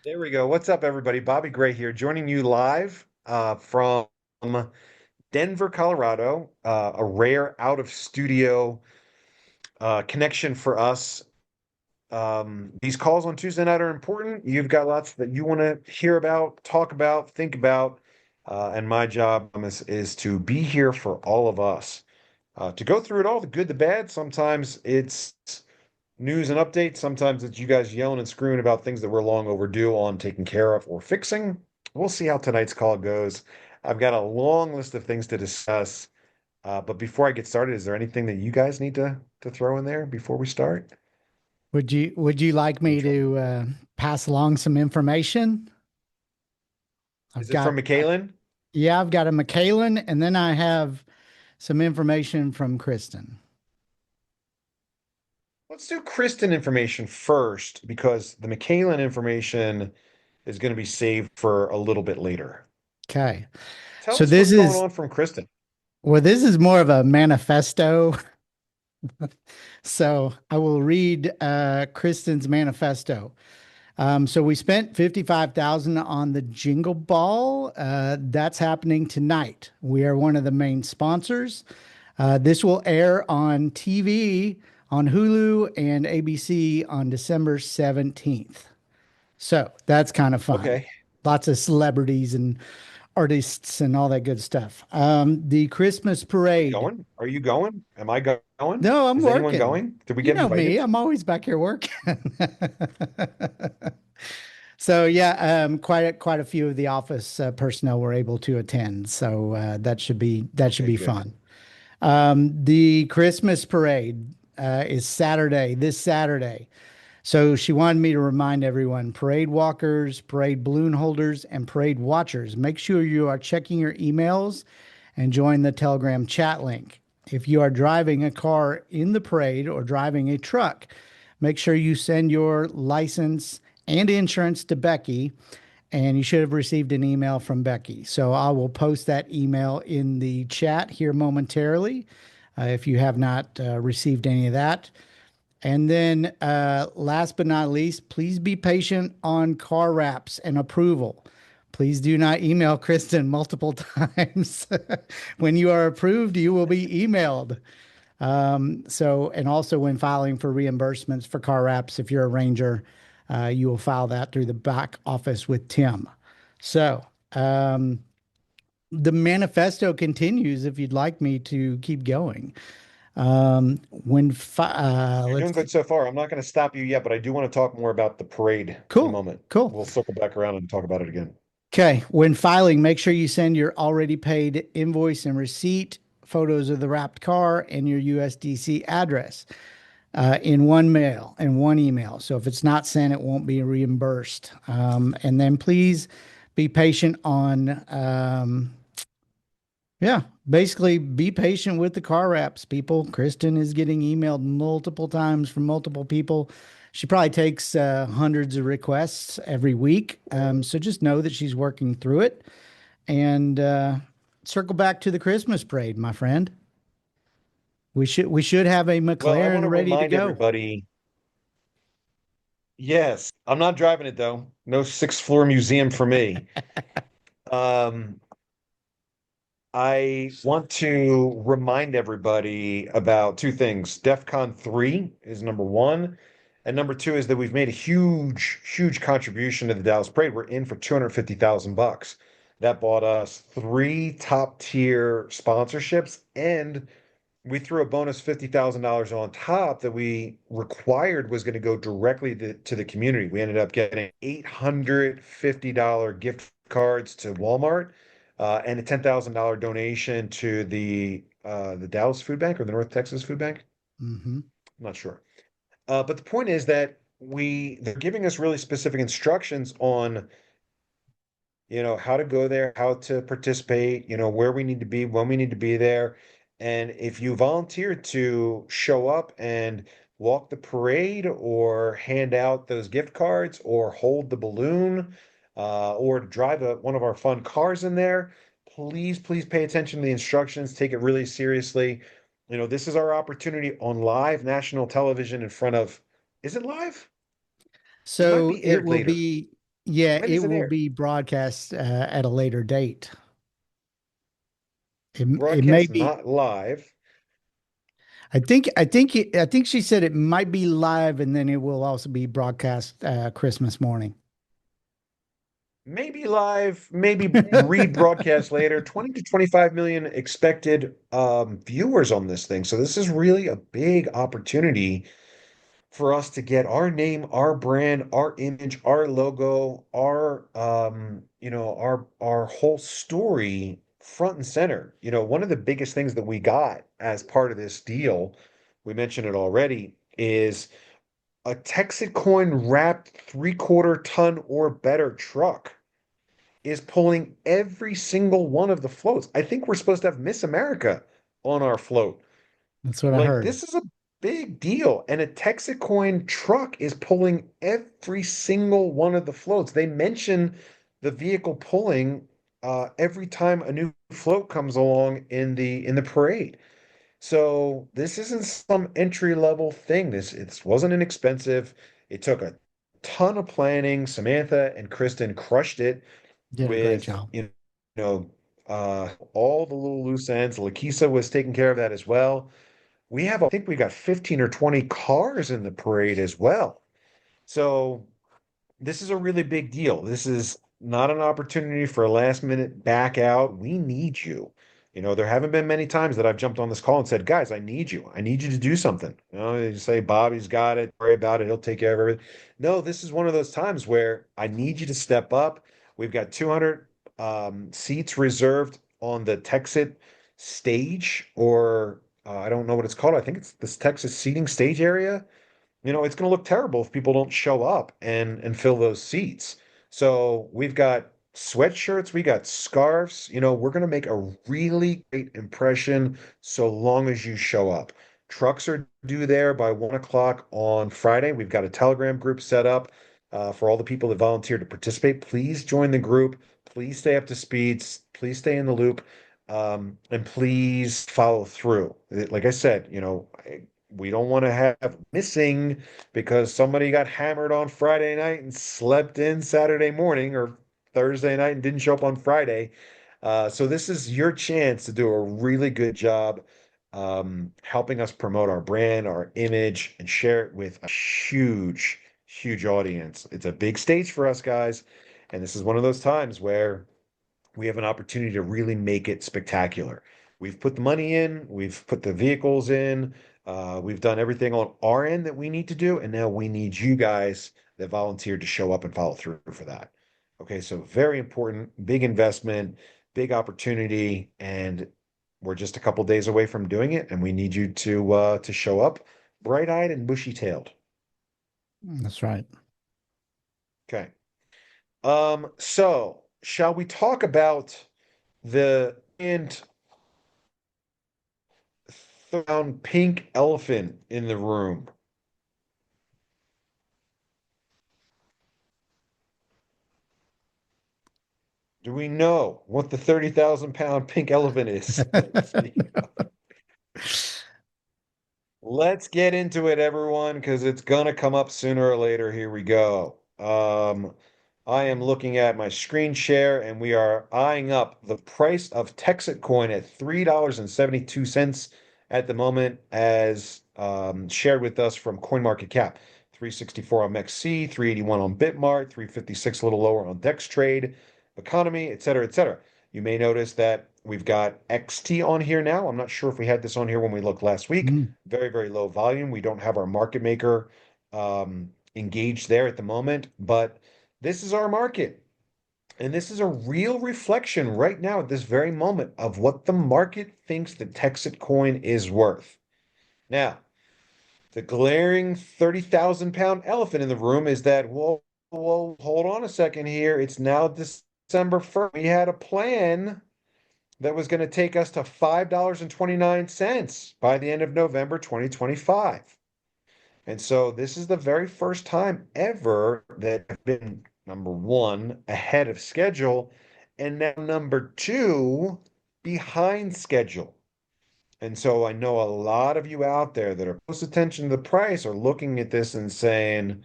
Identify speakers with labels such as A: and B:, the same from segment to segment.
A: There we go. What's up, everybody? Bobby Gray here, joining you live from Denver, Colorado. A rare out of studio connection for us. These calls on Tuesday night are important. You've got lots that you want to hear about, talk about, think about. And my job is to be here for all of us, to go through it all, the good, the bad. Sometimes it's news and updates. Sometimes it's you guys yelling and screwing about things that we're long overdue on taking care of or fixing. We'll see how tonight's call goes. I've got a long list of things to discuss. But before I get started, is there anything that you guys need to throw in there before we start?
B: Would you like
A: Let me
B: me
A: try.
B: to pass along some information? I've
A: Is it from
B: got,
A: McKalen?
B: yeah, I've got a McKalen, and then I have some information from Kristen.
A: Let's do Kristen information first because the McKalen information is going to be saved for a little bit later.
B: Okay.
A: Tell
B: So
A: us
B: this
A: what's going
B: is,
A: on from Kristen.
B: well, this is more of a manifesto. So I will read Kristen's manifesto. So we spent 55,000 on the Jingle Ball. That's happening tonight. We are one of the main sponsors. This will air on TV, on Hulu, and ABC on December 17th. So that's kind of fun.
A: Okay.
B: Lots of celebrities and artists and all that good stuff. The Christmas
A: Are we
B: parade.
A: going? Are you going? Am I going?
B: No, I'm
A: Is anyone
B: working.
A: going? Did we
B: You
A: get
B: know me,
A: invited?
B: I'm always back here working. So yeah, quite a few of the office personnel were able to attend. So that should
A: Okay,
B: be
A: good.
B: fun. The Christmas parade is Saturday, this Saturday. So she wanted me to remind everyone, parade walkers, parade balloon holders, and parade watchers, make sure you are checking your emails and join the Telegram chat link. If you are driving a car in the parade or driving a truck, make sure you send your license and insurance to Becky, and you should have received an email from Becky. So I will post that email in the chat here momentarily if you have not received any of that. And then, last but not least, please be patient on car wraps and approval. Please do not email Kristen multiple times. When you are approved, you will be emailed. And also when filing for reimbursements for car wraps, if you're a ranger, you will file that through the back office with Tim. So, the manifesto continues if you'd like me to keep going.
A: You're doing
B: Let's
A: good so far. I'm not going to stop you yet, but I do want to talk more about the parade in a
B: Cool.
A: moment.
B: Cool.
A: We'll circle back around and talk about it again.
B: Okay. When filing, make sure you send your already paid invoice and receipt, photos of the wrapped car, and your USDC address in one mail and one email. So if it's not sent, it won't be reimbursed. And then please be patient on, yeah, basically be patient with the car wraps, people. Kristen is getting emailed multiple times from multiple people. She probably takes hundreds of requests every week. So just know that she's working through it. And circle back to the Christmas parade, my friend. We should have a
A: Well, I want
B: McLaren
A: to
B: ready to
A: remind
B: go.
A: everybody, yes, I'm not driving it though. No sixth floor museum for me. Um, I want to remind everybody about two things. DEFCON 3 is number one. And number two is that we've made a huge, huge contribution to the Dallas Parade. We're in for 250,000 bucks. That bought us three top tier sponsorships, and we threw a bonus $50,000 on top that we required was going to go directly to the community. We ended up getting $850 gift cards to Walmart, and a $10,000 donation to the Dallas Food Bank or the North Texas Food Bank.
B: Hmm.
A: I'm not sure. But the point is that they're giving us really specific instructions on, how to go there, how to participate, where we need to be, when we need to be there. And if you volunteer to show up and walk the parade or hand out those gift cards or hold the balloon, or drive one of our fun cars in there, please, please pay attention to the instructions. Take it really seriously. This is our opportunity on live national television in front of, is it live? It might
B: So
A: be
B: it
A: aired
B: will
A: later.
B: be. Yeah,
A: When
B: it
A: does it
B: will
A: air?
B: be broadcast at a later date. It may
A: Broadcast
B: be.
A: not live.
B: I think she said it might be live, and then it will also be broadcast Christmas morning.
A: Maybe live, maybe rebroadcast later. 20 to 25 million expected viewers on this thing. So this is really a big opportunity for us to get our name, our brand, our image, our logo, our our whole story front and center. One of the biggest things that we got as part of this deal, we mentioned it already, is a TexitCoin wrapped 3/4 ton or better truck is pulling every single one of the floats. I think we're supposed to have Miss America on our float.
B: That's what I
A: Like,
B: heard.
A: this is a big deal. And a TexitCoin truck is pulling every single one of the floats. They mention the vehicle pulling every time a new float comes along in the parade. So this isn't some entry level thing. It wasn't inexpensive. It took a ton of planning. Samantha and Kristen crushed it
B: Did a great
A: with
B: job.
A: know all the little loose ends. Lakisa was taking care of that as well. I think we got 15 or 20 cars in the parade as well. So this is a really big deal. This is not an opportunity for a last minute back out. We need you. There haven't been many times that I've jumped on this call and said, guys, I need you. I need you to do something. You say, Bobby's got it. Worry about it. He'll take care of everything. No, this is one of those times where I need you to step up. We've got 200 seats reserved on the Texit stage, or I don't know what it's called. I think it's this Texas seating stage area. It's going to look terrible if people don't show up and fill those seats. So we've got sweatshirts, we got scarves. We're going to make a really great impression so long as you show up. Trucks are due there by 1 o'clock on Friday. We've got a Telegram group set up for all the people that volunteer to participate. Please join the group. Please stay up to speed. Please stay in the loop. And please follow through. Like I said, we don't want to have missing because somebody got hammered on Friday night and slept in Saturday morning or Thursday night and didn't show up on Friday. So this is your chance to do a really good job helping us promote our brand, our image, and share it with a huge, huge audience. It's a big stage for us, guys. And this is one of those times where we have an opportunity to really make it spectacular. We've put the money in, we've put the vehicles in, we've done everything on our end that we need to do, and now we need you guys that volunteered to show up and follow through for that. Okay, so very important, big investment, big opportunity, and we're just a couple days away from doing it, and we need you to show up bright-eyed and bushy-tailed.
B: That's right.
A: Okay. So shall we talk about the and found pink elephant in the room? Do we know what the 30,000 pound pink elephant is? Let's get into it, everyone, because it's gonna come up sooner or later. Here we go. I am looking at my screen share, and we are eyeing up the price of Texit coin at $3.72 at the moment, as shared with us from CoinMarketCap. 364 on MEXC, 381 on Bitmart, 356 a little lower on DexTrade, Economy, et cetera, et cetera. You may notice that we've got XT on here now. I'm not sure if we had this on here when we looked last week.
B: Mm,
A: Very, very low volume. We don't have our market maker engaged there at the moment, but this is our market. And this is a real reflection right now at this very moment of what the market thinks the Texit coin is worth. Now, the glaring 30,000 pound elephant in the room is that, whoa, hold on a second here. It's now December 1st. We had a plan that was going to take us to $5.29 by the end of November 2025. And so this is the very first time ever that I've been number one ahead of schedule, and now number two behind schedule. And so I know a lot of you out there that are close attention to the price are looking at this and saying,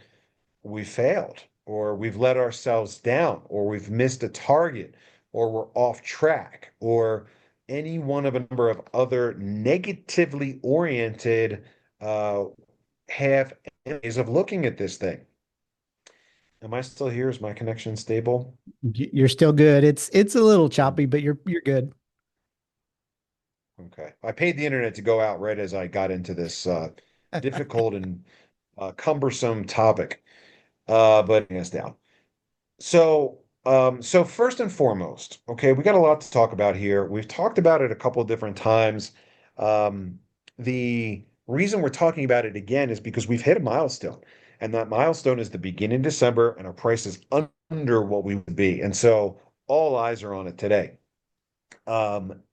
A: we failed. or we've let ourselves down, or we've missed a target, or we're off track, or any one of a number of other negatively oriented uh, half ways of looking at this thing. Am I still here? Is my connection stable?
B: You're still good. It's a little choppy, but you're good.
A: Okay. I paid the internet to go out right as I got into this difficult and cumbersome topic, but bring us down. So first and foremost, okay, we got a lot to talk about here. We've talked about it a couple of different times. Um, the reason we're talking about it again is because we've hit a milestone, and that milestone is the beginning of December, and our price is under what we would be. And so all eyes are on it today.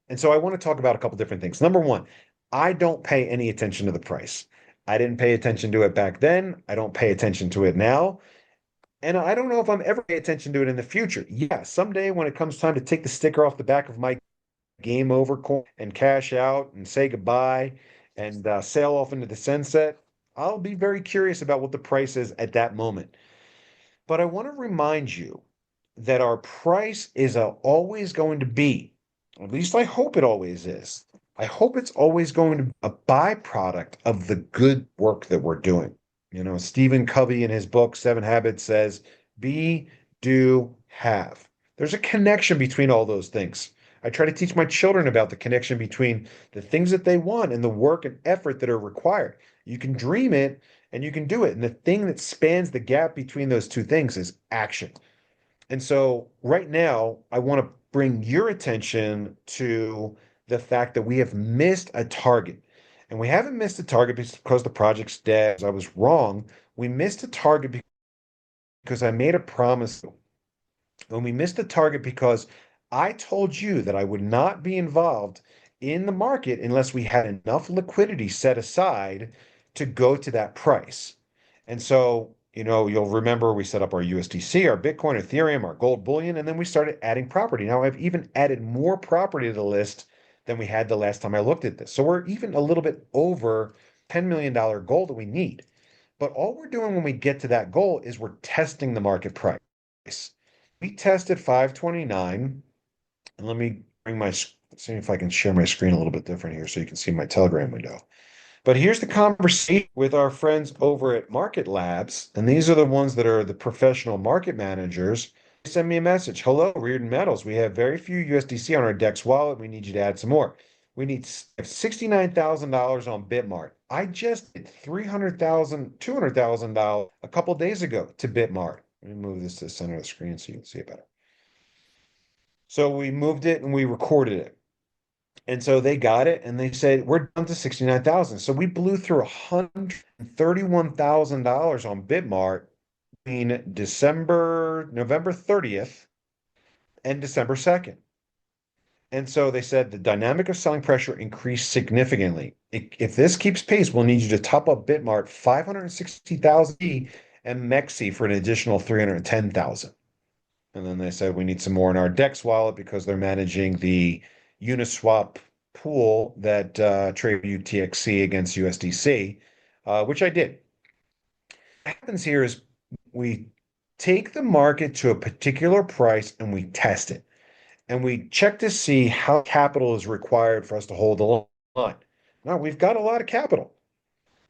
A: And so I want to talk about a couple different things. Number one, I don't pay any attention to the price. I didn't pay attention to it back then. I don't pay attention to it now. And I don't know if I'm ever pay attention to it in the future. Yeah, someday when it comes time to take the sticker off the back of my game over coin and cash out and say goodbye and sail off into the sunset, I'll be very curious about what the price is at that moment. But I want to remind you that our price is always going to be, at least I hope it always is. I hope it's always going to be a byproduct of the good work that we're doing. You know, Stephen Covey in his book, Seven Habits says, be, do, have. There's a connection between all those things. I try to teach my children about the connection between the things that they want and the work and effort that are required. You can dream it and you can do it. And the thing that spans the gap between those two things is action. And so right now, I want to bring your attention to the fact that we have missed a target. And we haven't missed a target because the project's dead. I was wrong. We missed a target because I made a promise. And we missed the target because I told you that I would not be involved in the market unless we had enough liquidity set aside to go to that price. And so, you'll remember we set up our USDC, our Bitcoin, Ethereum, our gold bullion, and then we started adding property. Now I've even added more property to the list than we had the last time I looked at this. So we're even a little bit over $10 million goal that we need. But all we're doing when we get to that goal is we're testing the market price. We tested 529, and let me see if I can share my screen a little bit different here so you can see my Telegram window. But here's the conversation with our friends over at Market Labs, and these are the ones that are the professional market managers. They send me a message. Hello, Reardon Metals. We have very few USDC on our DEX wallet. We need you to add some more. We need $69,000 on Bitmart. I just did $300,000, $200,000 a couple days ago to Bitmart. Let me move this to the center of the screen so you can see it better. So we moved it and we recorded it. And so they got it and they said, we're down to 69,000. So we blew through $131,000 on Bitmart between November 30th and December 2nd. And so they said the dynamic of selling pressure increased significantly. If this keeps pace, we'll need you to top up Bitmart 560,000 and Mexi for an additional 310,000. And then they said we need some more in our DEX wallet because they're managing the Uniswap pool that trade UTXC against USDC, which I did. What happens here is we take the market to a particular price and we test it. And we check to see how capital is required for us to hold the line. Now, we've got a lot of capital,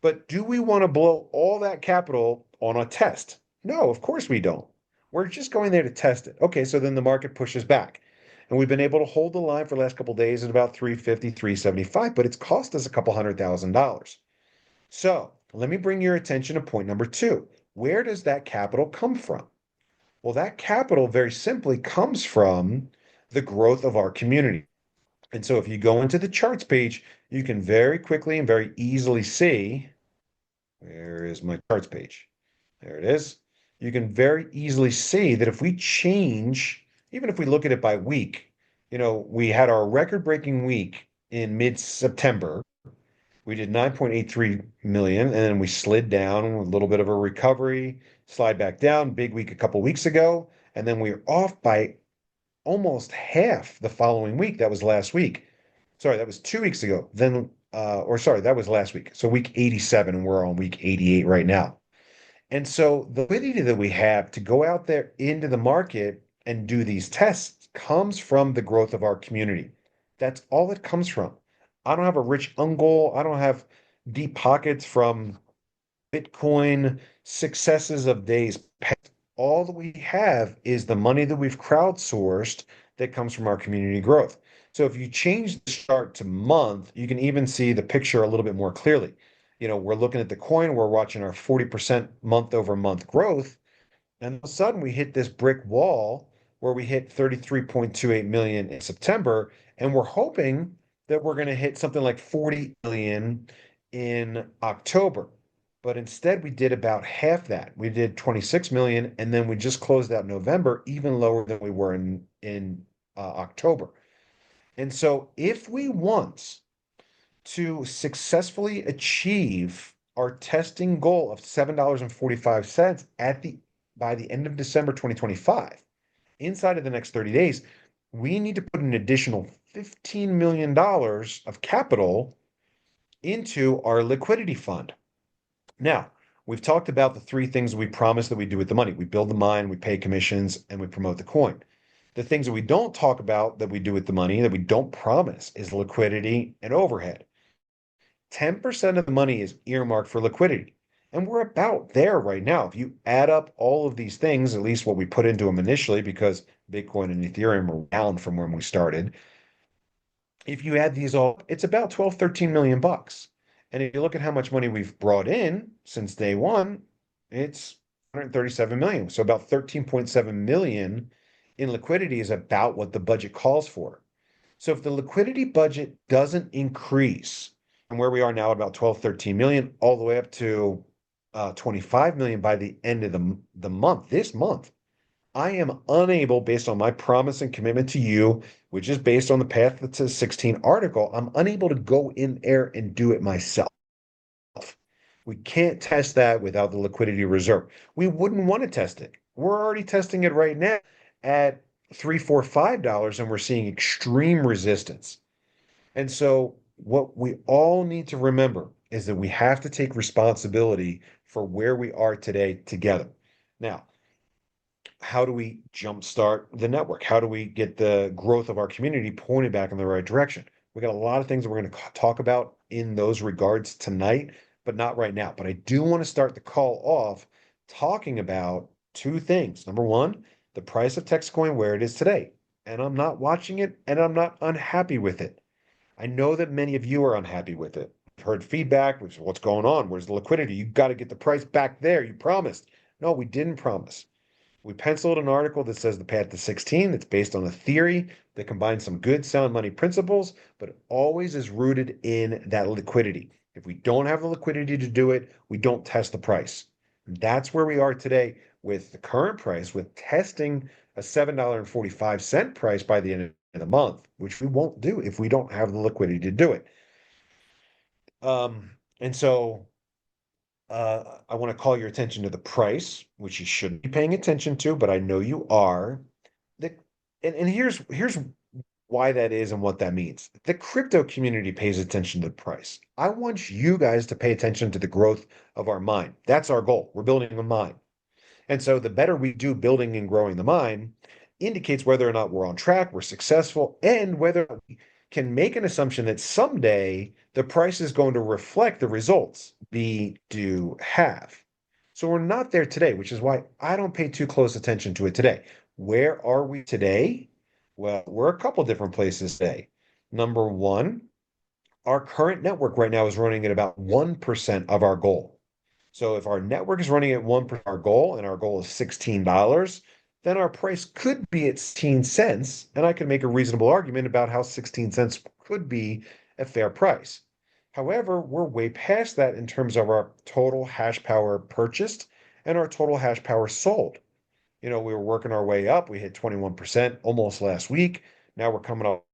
A: but do we want to blow all that capital on a test? No, of course we don't. We're just going there to test it. Okay, so then the market pushes back. And we've been able to hold the line for the last couple of days at about 350, 375, but it's cost us a couple $100,000. So let me bring your attention to point number two. Where does that capital come from? Well, that capital very simply comes from the growth of our community. And so if you go into the charts page, you can very quickly and very easily see, where is my charts page? There it is. You can very easily see that if we change, even if we look at it by week, we had our record-breaking week in mid-September. We did 9.83 million, and then we slid down with a little bit of a recovery, slide back down, big week a couple weeks ago, and then we are off by almost half the following week. That was last week. Sorry, that was 2 weeks ago. Then, that was last week. So week 87, and we're on week 88 right now. And so the liquidity that we have to go out there into the market and do these tests comes from the growth of our community. That's all it comes from. I don't have a rich uncle. I don't have deep pockets from Bitcoin successes of days past. All that we have is the money that we've crowdsourced that comes from our community growth. So if you change the chart to month, you can even see the picture a little bit more clearly. We're looking at the coin, we're watching our 40% month over month growth, and all of a sudden we hit this brick wall where we hit 33.28 million in September, and we're hoping that we're going to hit something like 40 million in October. But instead, we did about half that. We did 26 million, and then we just closed out November even lower than we were in October. And so, if we want to successfully achieve our testing goal of $7.45 at the by the end of December 2025, inside of the next 30 days, we need to put an additional $15 million of capital into our liquidity fund. Now, we've talked about the three things we promise that we do with the money. We build the mine, we pay commissions, and we promote the coin. The things that we don't talk about that we do with the money that we don't promise is liquidity and overhead. 10% of the money is earmarked for liquidity. And we're about there right now. If you add up all of these things, at least what we put into them initially, because Bitcoin and Ethereum are down from when we started, if you add these all, it's about 12, 13 million bucks. And if you look at how much money we've brought in since day one, it's 137 million. So about 13.7 million in liquidity is about what the budget calls for. So if the liquidity budget doesn't increase from where we are now, about 12, 13 million, all the way up to 25 million by the end of the month, this month, I am unable, based on my promise and commitment to you, which is based on the Path to 16 article, I'm unable to go in there and do it myself. We can't test that without the liquidity reserve. We wouldn't want to test it. We're already testing it right now at $3, $4, $5, and we're seeing extreme resistance. And so, what we all need to remember is that we have to take responsibility for where we are today together. Now, how do we jumpstart the network? How do we get the growth of our community pointed back in the right direction? We got a lot of things that we're going to talk about in those regards tonight, but not right now. But I do want to start the call off talking about two things. Number one, the price of TexitCoin where it is today. And I'm not watching it and I'm not unhappy with it. I know that many of you are unhappy with it. We've heard feedback, which is what's going on? Where's the liquidity? You got to get the price back there. You promised. No, we didn't promise. We penciled an article that says the path to 16 that's based on a theory that combines some good sound money principles, but it always is rooted in that liquidity. If we don't have the liquidity to do it, we don't test the price. And that's where we are today with the current price, with testing a $7.45 price by the end of the month, which we won't do if we don't have the liquidity to do it. And so I want to call your attention to the price, which you shouldn't be paying attention to, but I know you are. The, and here's why that is and what that means. The crypto community pays attention to the price. I want you guys to pay attention to the growth of our mine. That's our goal. We're building a mine. And so the better we do building and growing the mine indicates whether or not we're on track, we're successful, and whether we can make an assumption that someday the price is going to reflect the results we do have. So we're not there today, which is why I don't pay too close attention to it today. Where are we today? Well, we're a couple different places today. Number one, our current network right now is running at about 1% of our goal. So if our network is running at 1% of our goal and our goal is $16, then our price could be at 16 cents. And I can make a reasonable argument about how 16 cents could be a fair price. However, we're way past that in terms of our total hash power purchased and our total hash power sold. We were working our way up. We hit 21% almost last week. Now we're coming up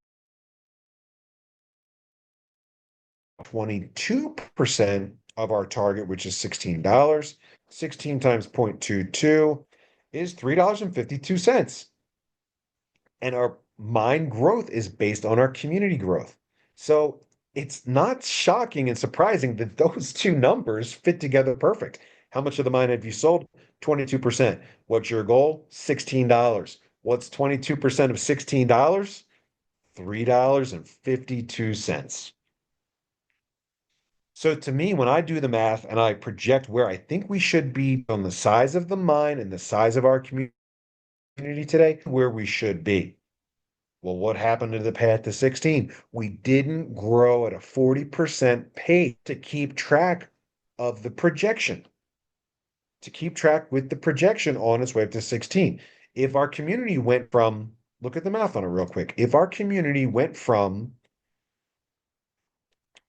A: 22% of our target, which is $16. 16 times 0.22 is $3.52. And our mine growth is based on our community growth. So it's not shocking and surprising that those two numbers fit together perfect. How much of the mine have you sold? 22%. What's your goal? $16. What's 22% of $16? $3.52. So to me, when I do the math and I project where I think we should be on the size of the mine and the size of our community today, where we should be. Well, what happened to the path to 16? We didn't grow at a 40% pace to keep track of the projection, to keep track with the projection on its way up to 16. If our community went from, look at the math on it real quick. If our community went from,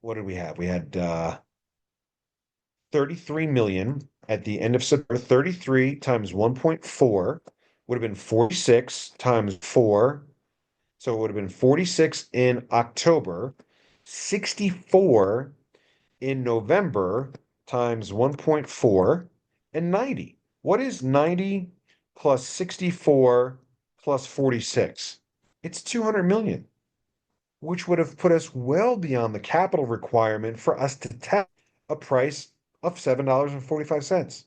A: what did we have? We had 33 million at the end of September. 33 times 1.4 would have been 46 times 4. So it would have been 46 in October, 64 in November times 1.4, and 90. What is 90 plus 64 plus 46? It's 200 million, which would have put us well beyond the capital requirement for us to tap a price of $7.45.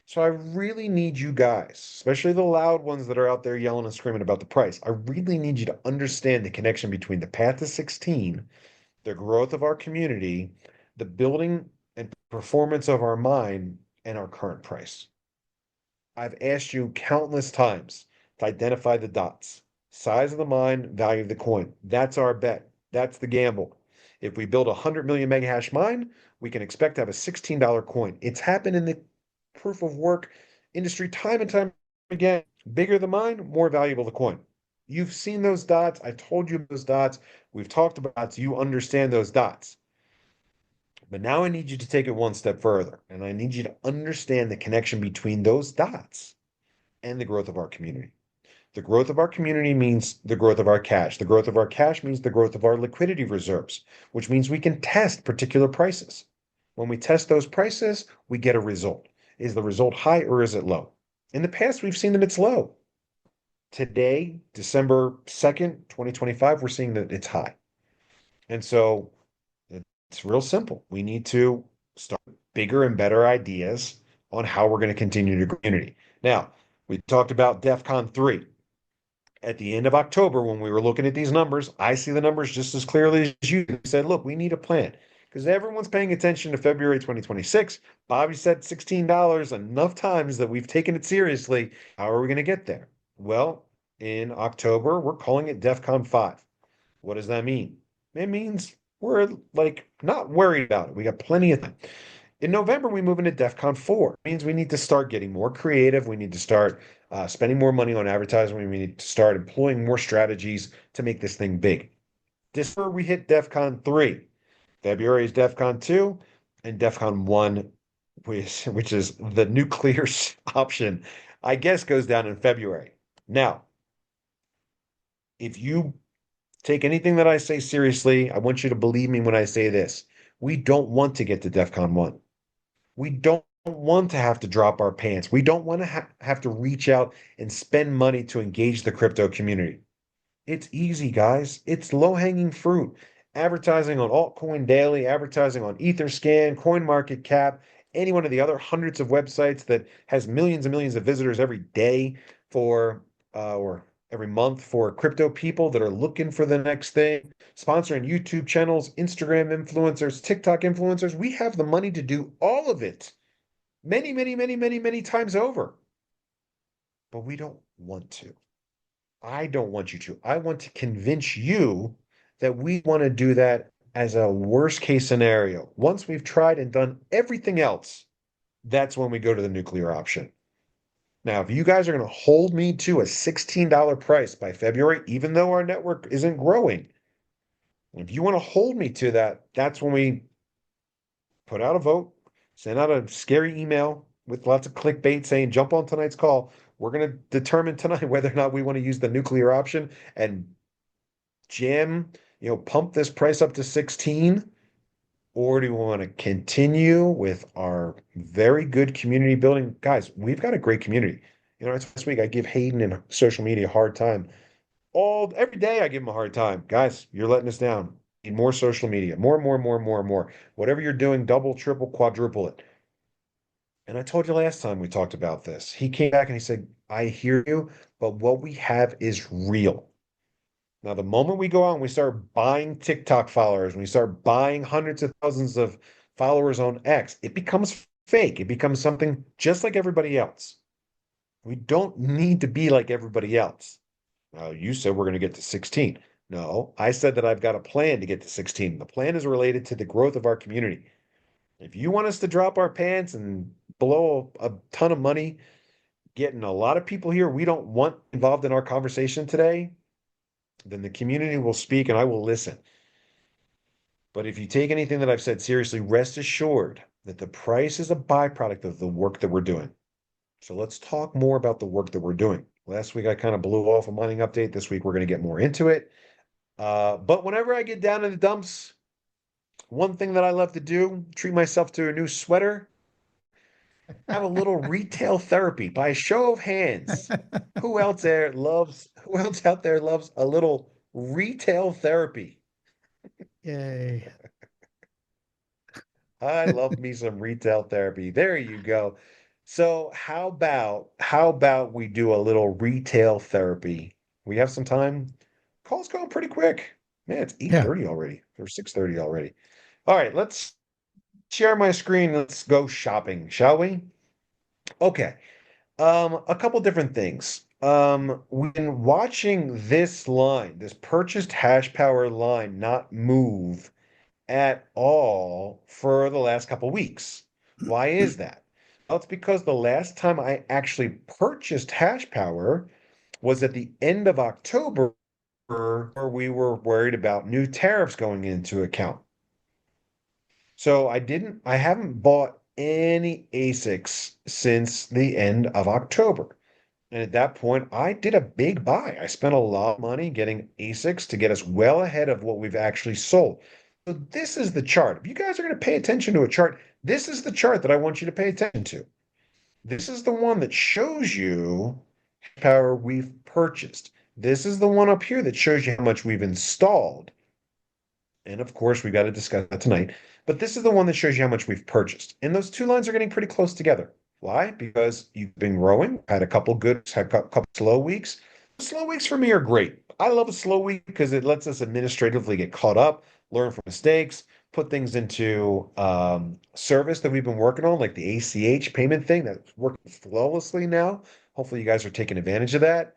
A: So I really need you guys, especially the loud ones that are out there yelling and screaming about the price. I really need you to understand the connection between the path to 16, the growth of our community, the building and performance of our mine, and our current price. I've asked you countless times to identify the dots. Size of the mine, value of the coin. That's our bet. That's the gamble. If we build a 100 million mega hash mine, we can expect to have a $16 coin. It's happened in the proof of work industry time and time again. Bigger the mine, more valuable the coin. You've seen those dots. I told you those dots. We've talked about, so you understand those dots. But now I need you to take it one step further, and I need you to understand the connection between those dots and the growth of our community. The growth of our community means the growth of our cash. The growth of our cash means the growth of our liquidity reserves, which means we can test particular prices. When we test those prices, we get a result. Is the result high or is it low? In the past, we've seen that it's low. Today, December 2nd, 2025, we're seeing that it's high. And so it's real simple. We need to start bigger and better ideas on how we're going to continue to grow community. Now, we talked about Defcon 3. At the end of October, when we were looking at these numbers, I see the numbers just as clearly as you. We said, look, we need a plan because everyone's paying attention to February 2026. Bobby said $16 enough times that we've taken it seriously. How are we going to get there? Well, in October, we're calling it DEFCON 5. What does that mean? It means we're like not worried about it. We got plenty of time. In November, we move into DEFCON 4. It means we need to start getting more creative. We need to start spending more money on advertising. We need to start employing more strategies to make this thing big. December, we hit DEFCON 3. February is DEFCON 2, and DEFCON 1, which is the nuclear option, I guess goes down in February. Now, if you take anything that I say seriously, I want you to believe me when I say this. We don't want to get to DEFCON 1. We don't want to have to drop our pants. We don't want to have to reach out and spend money to engage the crypto community. It's easy, guys. It's low-hanging fruit. Advertising on Altcoin Daily, advertising on EtherScan, CoinMarketCap, any one of the other hundreds of websites that has millions and millions of visitors every day for or every month for crypto people that are looking for the next thing, sponsoring YouTube channels, Instagram influencers, TikTok influencers. We have the money to do all of it many, many, many, many, many times over. But we don't want to. I don't want you to. I want to convince you that we want to do that as a worst case scenario. Once we've tried and done everything else, that's when we go to the nuclear option. Now, if you guys are going to hold me to a $16 price by February, even though our network isn't growing, if you want to hold me to that, that's when we put out a vote, send out a scary email with lots of clickbait saying, jump on tonight's call. We're going to determine tonight whether or not we want to use the nuclear option and pump this price up to 16, or do we want to continue with our very good community building? Guys, we've got a great community. This week I give Hayden and social media a hard time. Every day I give him a hard time. Guys, you're letting us down. Need more social media. More. Whatever you're doing, double, triple, quadruple it. And I told you last time we talked about this. He came back and he said, I hear you, but what we have is real. Now, the moment we go out and we start buying TikTok followers, when we start buying hundreds of thousands of followers on X, it becomes fake. It becomes something just like everybody else. We don't need to be like everybody else. You said we're going to get to 16. No, I said that I've got a plan to get to 16. The plan is related to the growth of our community. If you want us to drop our pants and blow a ton of money, getting a lot of people here we don't want involved in our conversation today, then the community will speak and I will listen. But if you take anything that I've said seriously, rest assured that the price is a byproduct of the work that we're doing. So let's talk more about the work that we're doing. Last week I kind of blew off a mining update. This week we're going to get more into it. But whenever I get down in the dumps, one thing that I love to do, treat myself to a new sweater, have a little retail therapy by a show of hands. Who else out there loves a little retail therapy?
B: Yay.
A: I love me some retail therapy. There you go. So how about we do a little retail therapy? We have some time. Call's going pretty quick. Man, it's
B: Yeah.
A: 8:30 already or 6:30 already. All right, let's share my screen. Let's go shopping, shall we? Okay. A couple different things. When watching this line, this purchased hash power line not move at all for the last couple weeks. Why is that? Well, it's because the last time I actually purchased hash power was at the end of October, where we were worried about new tariffs going into account. So I haven't bought any ASICs since the end of October. And at that point, I did a big buy. I spent a lot of money getting ASICs to get us well ahead of what we've actually sold. So this is the chart. If you guys are going to pay attention to a chart, this is the chart that I want you to pay attention to. This is the one that shows you power we've purchased. This is the one up here that shows you how much we've installed. And of course, we got to discuss that tonight. But this is the one that shows you how much we've purchased. And those two lines are getting pretty close together. Why? Because you've been growing, had a couple good, had a couple slow weeks. Slow weeks for me are great. I love a slow week because it lets us administratively get caught up, learn from mistakes, put things into service that we've been working on, like the ACH payment thing that's working flawlessly now. Hopefully, you guys are taking advantage of that.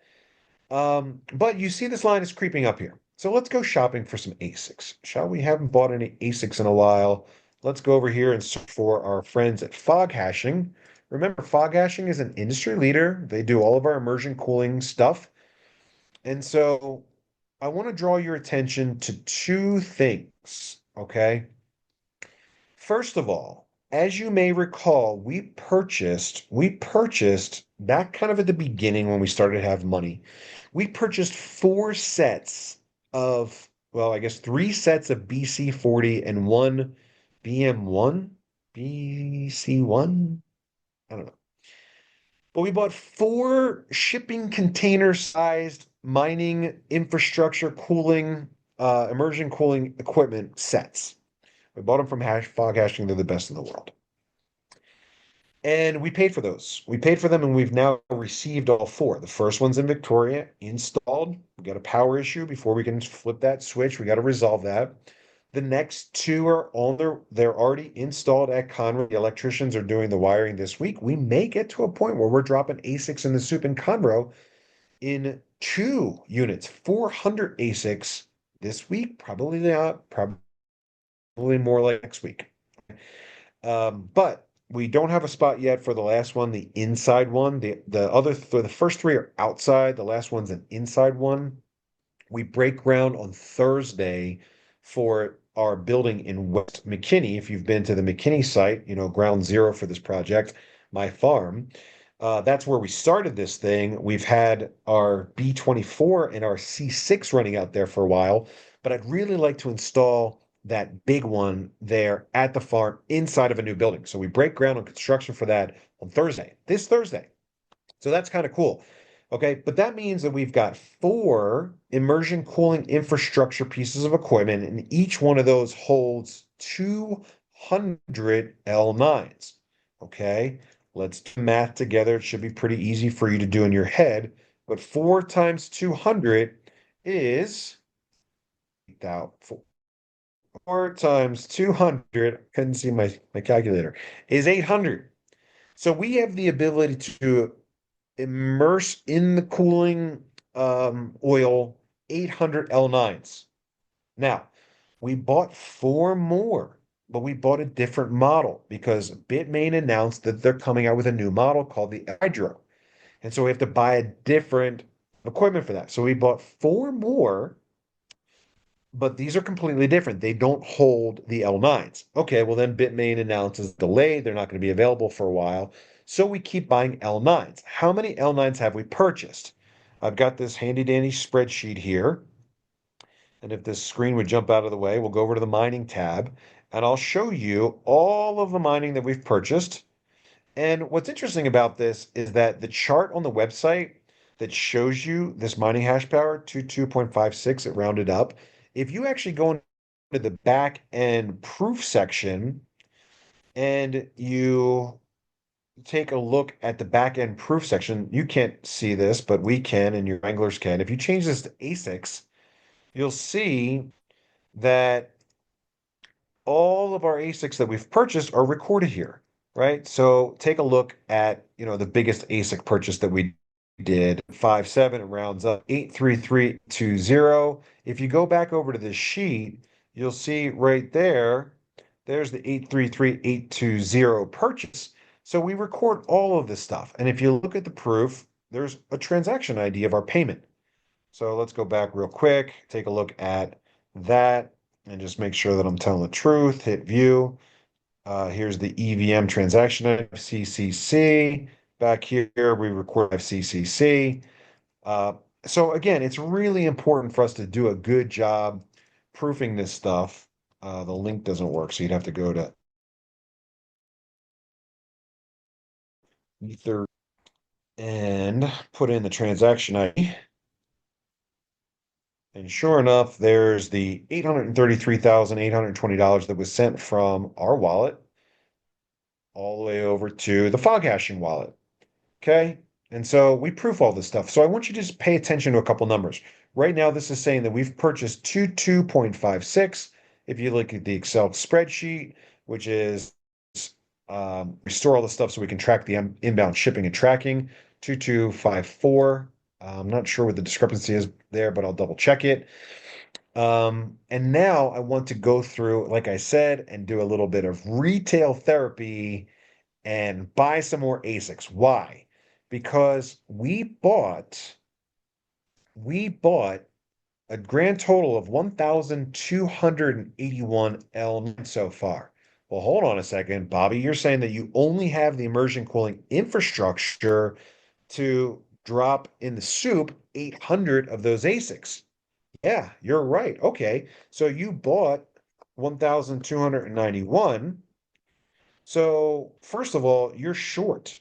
A: But you see this line is creeping up here. So let's go shopping for some ASICs, shall we? Haven't bought any ASICs in a while. Let's go over here and search for our friends at Fog Hashing. Remember, Fog Hashing is an industry leader. They do all of our immersion cooling stuff. And so I want to draw your attention to two things, okay? First of all, as you may recall, we purchased back kind of at the beginning when we started to have money. We purchased four sets of, well, I guess three sets of BC40 and one BM1, BC1. I don't know. But we bought four shipping container sized mining infrastructure cooling, immersion cooling equipment sets. We bought them from Fog Hashing. They're the best in the world. And we paid for those. We paid for them and we've now received all four. The first one's in Victoria, installed. We got a power issue before we can flip that switch. We got to resolve that. The next two are on they're already installed at Conroe. The electricians are doing the wiring this week. We may get to a point where we're dropping ASICs in the soup in Conroe in two units, 400 ASICs this week, probably not, probably more like next week. But we don't have a spot yet for the last one, the inside one. The first three are outside. The last one's an inside one. We break ground on Thursday for our building in West McKinney. If you've been to the McKinney site, ground zero for this project, my farm. That's where we started this thing. We've had our B24 and our C6 running out there for a while, but I'd really like to install that big one there at the farm inside of a new building. So we break ground on construction for that on Thursday, this Thursday. So that's kind of cool. Okay, but that means that we've got four immersion cooling infrastructure pieces of equipment, and each one of those holds 200 L9s. Okay, Let's do math together. It should be pretty easy for you to do in your head. But 4 times 200 is 4 times 200. Couldn't see my calculator. Is 800. So we have the ability to immerse in the cooling oil 800 L9s. Now, we bought 4 more, but we bought a different model because Bitmain announced that they're coming out with a new model called the Hydro. And so we have to buy a different equipment for that. So we bought 4 more, but these are completely different. They don't hold the L9s. Okay, well then Bitmain announces delay. They're not going to be available for a while. So we keep buying L9s. How many L9s have we purchased? I've got this handy dandy spreadsheet here. And if this screen would jump out of the way, we'll go over to the mining tab and I'll show you all of the mining that we've purchased. And what's interesting about this is that the chart on the website that shows you this mining hash power, 22.56, it rounded up. If you actually go into the back end proof section and you take a look at the back end proof section, you can't see this, but we can and your anglers can. If you change this to ASICs, you'll see that all of our ASICs that we've purchased are recorded here, right? So take a look at, the biggest ASIC purchase that we did, 5.7, it rounds up 83320. If you go back over to this sheet, you'll see right there, there's the 833,820 purchase. So we record all of this stuff. And if you look at the proof, there's a transaction ID of our payment. So let's go back real quick, take a look at that and just make sure that I'm telling the truth. Hit view. Here's the EVM transaction FCCC. Back here, we record FCCC. So again, it's really important for us to do a good job proofing this stuff. The link doesn't work, so you'd have to go to Ether and put in the transaction ID. And sure enough, there's the $833,820 that was sent from our wallet all the way over to the fog hashing wallet. Okay. And so we proof all this stuff. So I want you to just pay attention to a couple numbers. Right now, this is saying that we've purchased 22.56. If you look at the Excel spreadsheet, which is we store all the stuff so we can track the inbound shipping and tracking, 2254. I'm not sure what the discrepancy is there, but I'll double check it. And now I want to go through, like I said, and do a little bit of retail therapy and buy some more ASICs. Why? Because we bought a grand total of 1,281 L so far. Well, hold on a second, Bobby. You're saying that you only have the immersion cooling infrastructure to drop in the soup 800 of those ASICs. Yeah, you're right. Okay. So you bought 1,291. So first of all, you're short.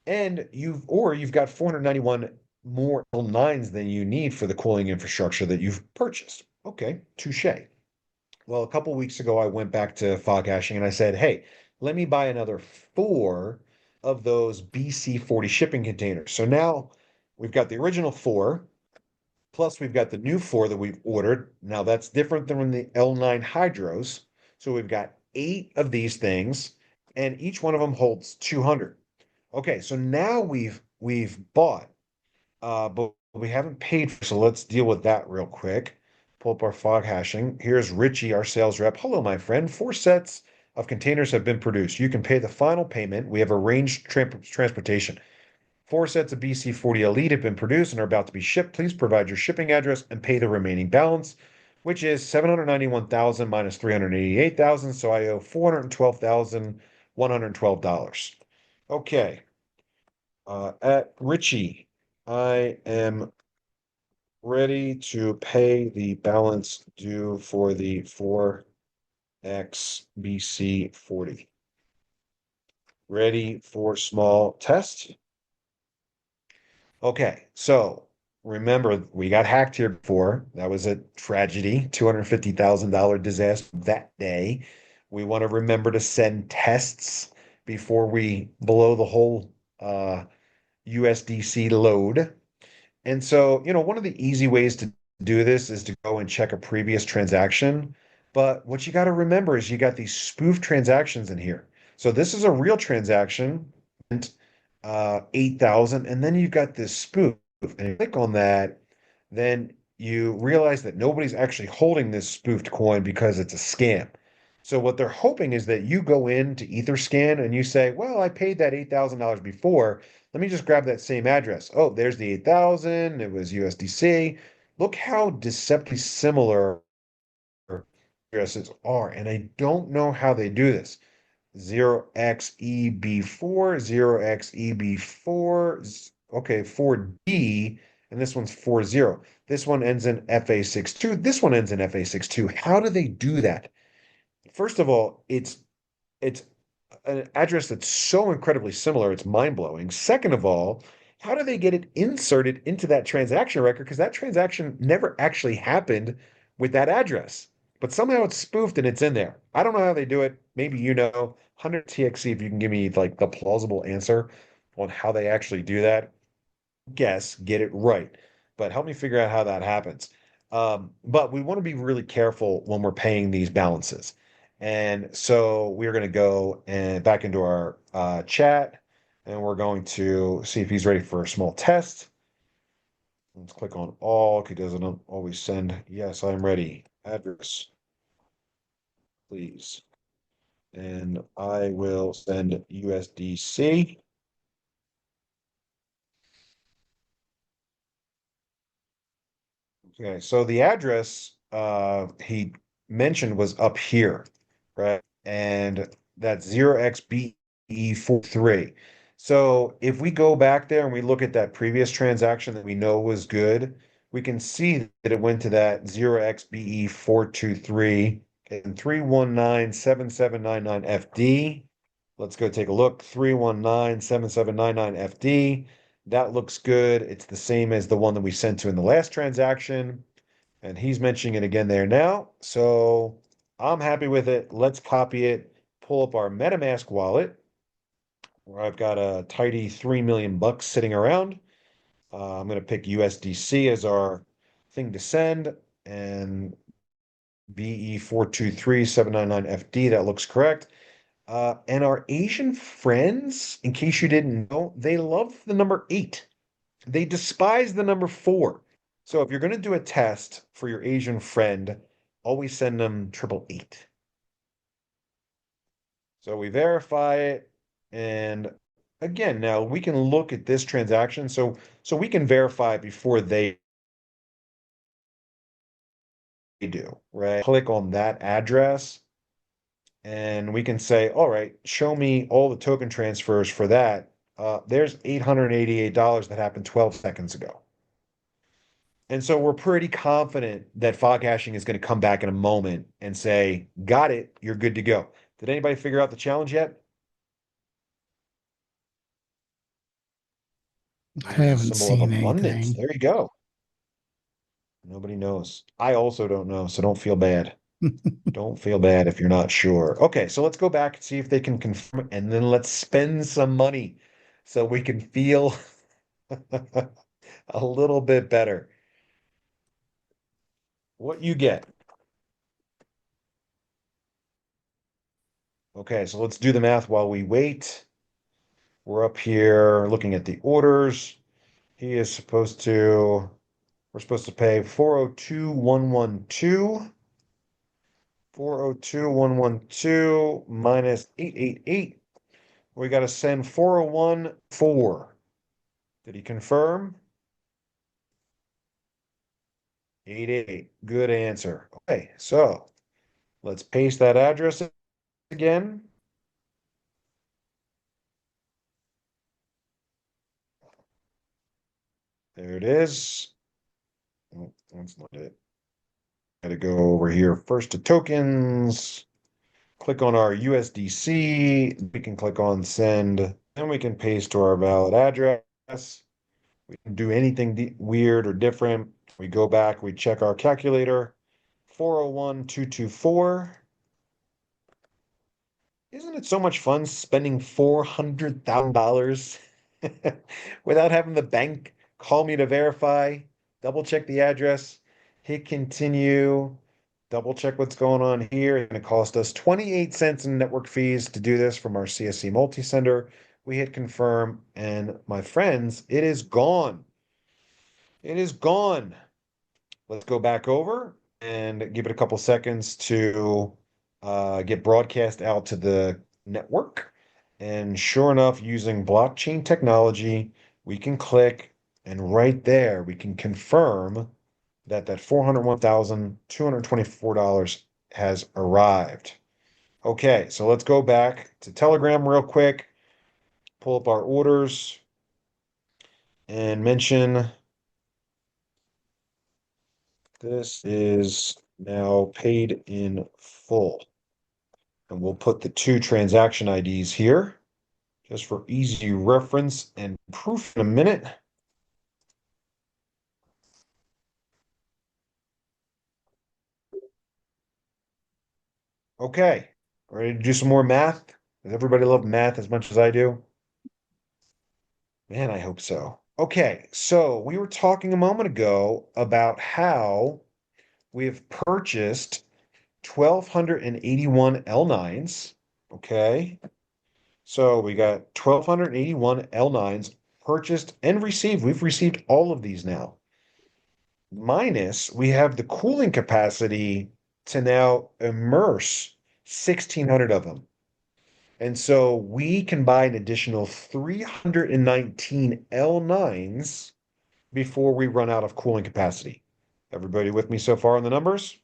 A: And you've got 491 more L9s than you need for the cooling infrastructure that you've purchased. Okay, touche. Well, a couple weeks ago, I went back to fog hashing and I said, hey, let me buy another 4 of those BC40 shipping containers. So now we've got the original 4, plus we've got the new 4 that we've ordered. Now that's different than the L9 Hydros. So we've got 8 of these things, and each one of them holds 200. Okay, so now we've bought, but we haven't paid for, so let's deal with that real quick. Pull up our fog hashing. Here's Richie, our sales rep. Hello, my friend. 4 sets of containers have been produced. You can pay the final payment. We have arranged transportation. 4 sets of BC40 Elite have been produced and are about to be shipped. Please provide your shipping address and pay the remaining balance, which is 791,000 minus 388,000. So I owe $412,112. Okay. At Richie, I am ready to pay the balance due for the 4X BC40. Ready for small test? Okay, so remember, we got hacked here before. That was a tragedy, $250,000 disaster that day. We want to remember to send tests before we blow the whole USDC load. And so, one of the easy ways to do this is to go and check a previous transaction. But what you got to remember is you got these spoof transactions in here. So this is a real transaction, and 8,000, and then you've got this spoof. And you click on that, then you realize that nobody's actually holding this spoofed coin because it's a scam. So what they're hoping is that you go into Etherscan and you say, well, I paid that $8,000 before. Let me just grab that same address. Oh, there's the 8,000. It was USDC. Look how deceptively similar addresses are. And I don't know how they do this. 0xEB4, 0xEB4, okay, 4D, and this one's 40. This one ends in FA62. This one ends in FA62. How do they do that? First of all, it's an address that's so incredibly similar, it's mind-blowing. Second of all, how do they get it inserted into that transaction record? Because that transaction never actually happened with that address. But somehow it's spoofed and it's in there. I don't know how they do it. Maybe 100 TXC if you can give me like the plausible answer on how they actually do that. Guess, get it right. But help me figure out how that happens. But we want to be really careful when we're paying these balances. And so we're going to go and back into our chat, and we're going to see if he's ready for a small test. Let's click on all. He doesn't always send. Yes, I'm ready. Address, please. And I will send USDC. Okay, so the address he mentioned was up here, right? And that's 0xBE43. So if we go back there and we look at that previous transaction that we know was good, we can see that it went to that 0xBE423 and 3197799FD. Let's go take a look. 3197799FD. That looks good. It's the same as the one that we sent to in the last transaction. And he's mentioning it again there now. So I'm happy with it. Let's copy it, pull up our MetaMask wallet, where I've got a tidy 3 million bucks sitting around. I'm going to pick USDC as our thing to send, and BE423799FD. That looks correct. And our Asian friends, in case you didn't know, they love the number 8. They despise the number 4. So if you're going to do a test for your Asian friend, always send them 888. So we verify it. And again, now we can look at this transaction. So we can verify before they do, right? Click on that address and we can say, all right, show me all the token transfers for that. There's $888 that happened 12 seconds ago. And so we're pretty confident that fog hashing is going to come back in a moment and say, got it, you're good to go. Did anybody figure out the challenge yet?
B: I
A: Use the
B: haven't
A: symbol of
B: seen
A: abundance.
B: anything.
A: There you go. Nobody knows. I also don't know, so don't feel bad. Don't feel bad if you're not sure. Okay, so let's go back and see if they can confirm, and then let's spend some money so we can feel a little bit better. What you get? Okay, so let's do the math while we wait. We're up here looking at the orders. He is supposed to, we're supposed to pay 402,112. 402,112 minus 888. We got to send 401,4. Did he confirm? 888. Good answer. Okay, so let's paste that address again. There it is. Oh, that's not it. Got to go over here first to tokens. Click on our USDC. We can click on send, and we can paste to our valid address. We can do anything weird or different. We go back, we check our calculator. 401,224. Isn't it so much fun spending $400,000 without having the bank call me to verify, double check the address, hit continue, double check what's going on here? And it cost us 28 cents in network fees to do this from our CSC multi-sender. We hit confirm, and my friends, it is gone. It is gone. Let's go back over and give it a couple seconds to get broadcast out to the network. And sure enough, using blockchain technology, we can click, and right there, we can confirm that that $401,224 has arrived. Okay, so let's go back to Telegram real quick, pull up our orders, and mention this is now paid in full. And we'll put the two transaction IDs here just for easy reference and proof in a minute. Okay, ready to do some more math? Does everybody love math as much as I do? Man, I hope so. Okay, so we were talking a moment ago about how we have purchased 1,281 L9s. Okay, so we got 1,281 L9s purchased and received. We've received all of these now. Minus, we have the cooling capacity to now immerse 1,600 of them. And so we can buy an additional 319 L9s before we run out of cooling capacity. Everybody with me so far on the numbers?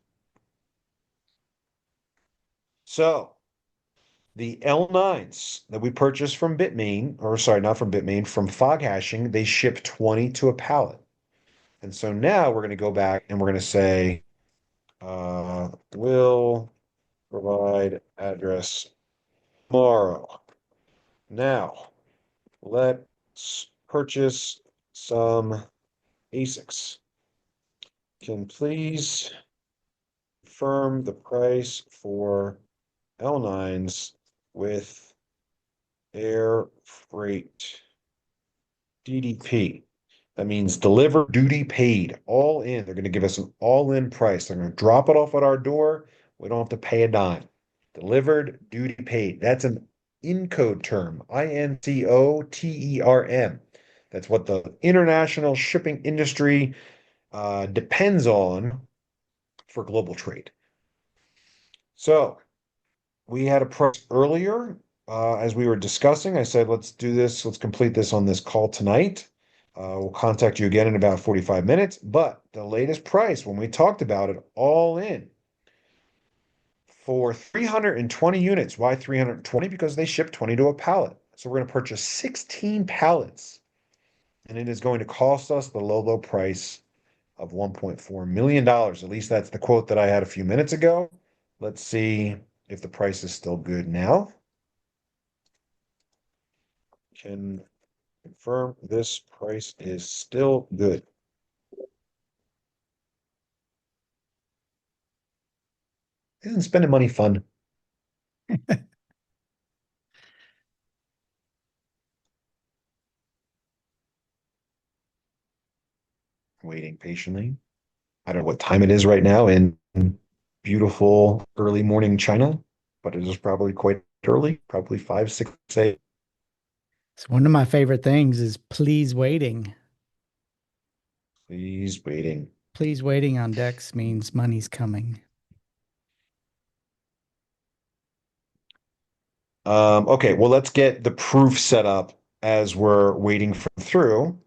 A: So the L9s that we purchased from Bitmain, or sorry, not from Bitmain, from Fog Hashing, they ship 20 to a pallet. And so now we're going to go back and we're going to say, will provide address tomorrow. Now, let's purchase some ASICs. Can please confirm the price for L9s with air freight DDP. That means deliver duty paid, all in. They're going to give us an all-in price. They're going to drop it off at our door. We don't have to pay a dime. Delivered duty paid. That's an Incode term, INCOTERM. That's what the international shipping industry depends on for global trade. So we had a price earlier as we were discussing. I said, let's do this. Let's complete this on this call tonight. We'll contact you again in about 45 minutes. But the latest price, when we talked about it, all in for 320 units. Why 320? Because they ship 20 to a pallet. So we're going to purchase 16 pallets. And it is going to cost us the low, low price of $1.4 million. At least that's the quote that I had a few minutes ago. Let's see if the price is still good now. Can confirm this price is still good. Isn't spending money fun? Waiting patiently. I don't know what time it is right now in beautiful early morning China, but it is probably quite early, probably 5, 6, 8.
B: So one of my favorite things is please waiting.
A: Please waiting.
B: Please waiting on Dex means money's coming.
A: Okay, well, let's get the proof set up as we're waiting for through.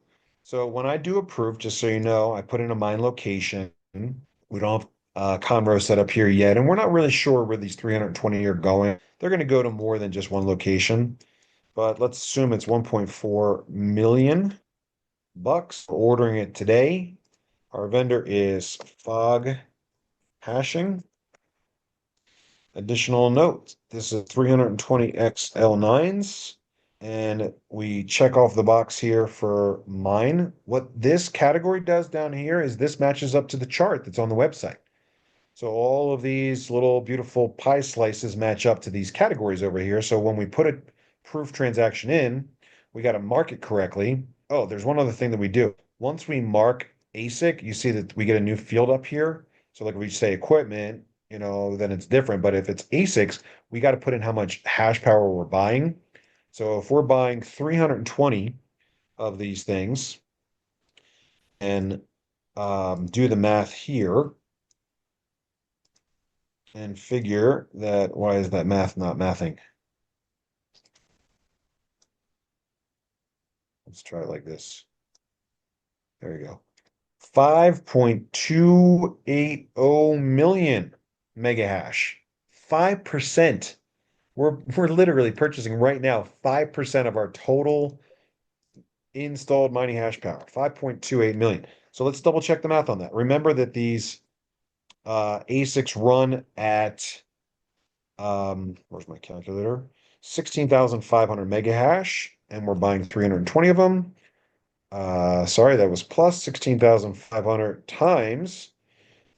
A: So when I do a proof, just so you know, I put in a mine location. We don't have Conroe set up here yet, and we're not really sure where these 320 are going. They're going to go to more than just one location, but let's assume it's 1.4 million bucks. We're ordering it today. Our vendor is Fog Hashing. Additional note, this is 320 XL9s, and we check off the box here for mine. What this category does down here is this matches up to the chart that's on the website. So all of these little beautiful pie slices match up to these categories over here. So when we put a proof transaction in, we got to mark it correctly. Oh, there's one other thing that we do. Once we mark ASIC, you see that we get a new field up here. So like if we say equipment, then it's different. But if it's ASICs, we got to put in how much hash power we're buying. So if we're buying 320 of these things and do the math here and figure that, why is that math not mathing? Let's try it like this. There you go. 5.280 million mega hash. 5%. We're literally purchasing right now 5% of our total installed mining hash power, 5.28 million. So let's double check the math on that. Remember that these ASICs run at where's my calculator? 16,500 mega hash, and we're buying 320 of them. Sorry, that was plus 16,500 times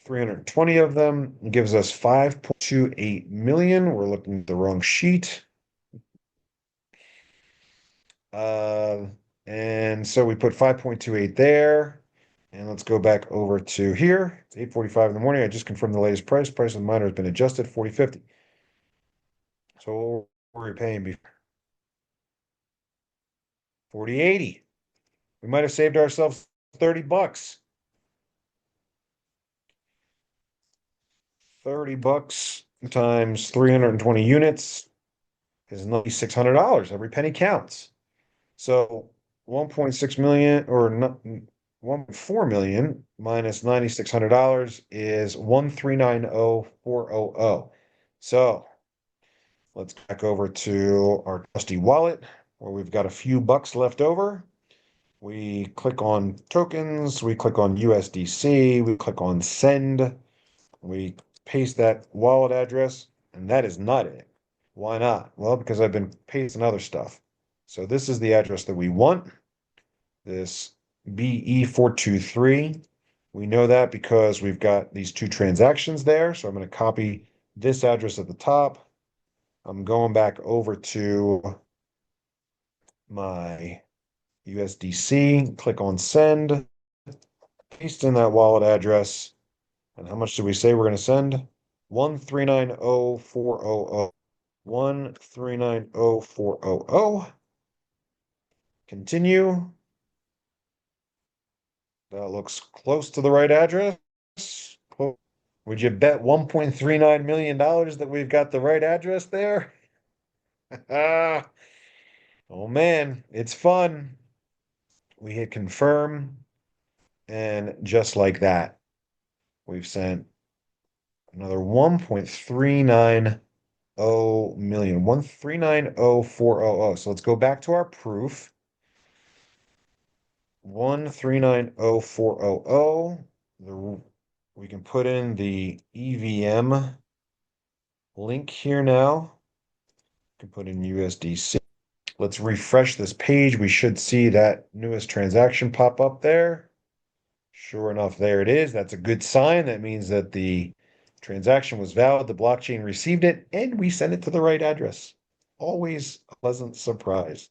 A: 320 of them gives us 5.28 million. We're looking at the wrong sheet. Uh, and so we put 5.28 there. And let's go back over to here. It's 8:45 in the morning. I just confirmed the latest price. Price of the miner has been adjusted 40.50. So what were we paying before? 40.80. We might have saved ourselves 30 bucks. 30 bucks times 320 units is $9,600. Every penny counts. So 1.6 million or 1.4 million minus $9,600 is 1390400. So let's back over to our trusty wallet where we've got a few bucks left over. We click on tokens, we click on USDC, we click on send, we paste that wallet address, and that is not it. Why not? Well, because I've been pasting other stuff. So this is the address that we want, this BE423. We know that because we've got these two transactions there. So I'm going to copy this address at the top. I'm going back over to my USDC, click on send, paste in that wallet address. And how much do we say we're going to send? 1390400. 1390400. Continue. That looks close to the right address. Would you bet $1.39 million that we've got the right address there? Oh man, it's fun. We hit confirm, and just like that, we've sent another 1.390 million, 1390400. So let's go back to our proof. 1390400. We can put in the EVM link here now. We can put in USDC. Let's refresh this page. We should see that newest transaction pop up there. Sure enough, there it is. That's a good sign. That means that the transaction was valid, the blockchain received it, and we sent it to the right address. Always a pleasant surprise.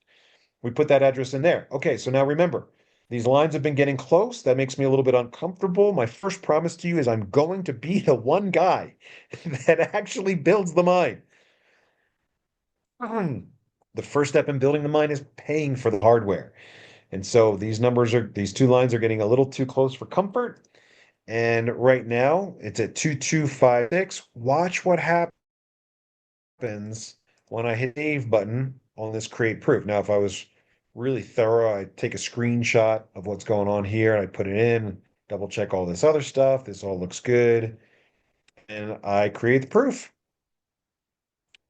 A: We put that address in there. Okay, so now remember, these lines have been getting close. That makes me a little bit uncomfortable. My first promise to you is I'm going to be the one guy that actually builds the mine. The first step in building the mine is paying for the hardware. And so these two lines are getting a little too close for comfort. And right now it's at 2256. Watch what happens when I hit the save button on this create proof. Now, if I was really thorough, I'd take a screenshot of what's going on here and I put it in, double check all this other stuff. This all looks good. And I create the proof.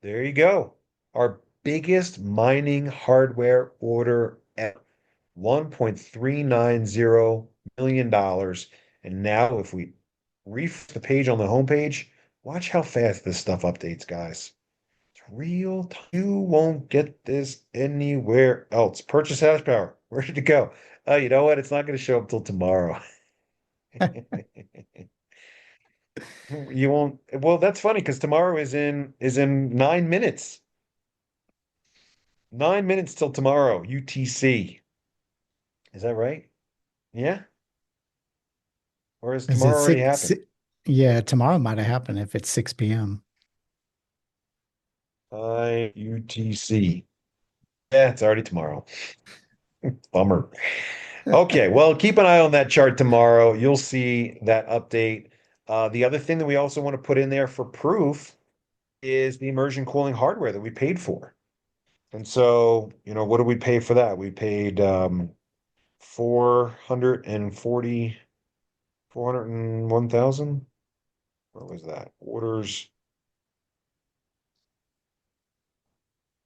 A: There you go. Our biggest mining hardware order ever. $1.390 million. And now if we refresh the page on the homepage, watch how fast this stuff updates, guys. It's real time. You won't get this anywhere else. Purchase hash power. Where did it go? Oh, you know what? It's not going to show up till tomorrow. You won't. Well, that's funny because tomorrow is in 9 minutes. 9 minutes till tomorrow, UTC. Is that right? Yeah? Or has
B: Is it
A: tomorrow already happened?
B: Yeah, tomorrow might have happened if it's 6 p.m.
A: UTC. Yeah, it's already tomorrow. Bummer. Okay, well, keep an eye on that chart tomorrow. You'll see that update. The other thing that we also want to put in there for proof is the immersion cooling hardware that we paid for. And so, what did we pay for that? We paid 440, 401,000. Where was that? Orders.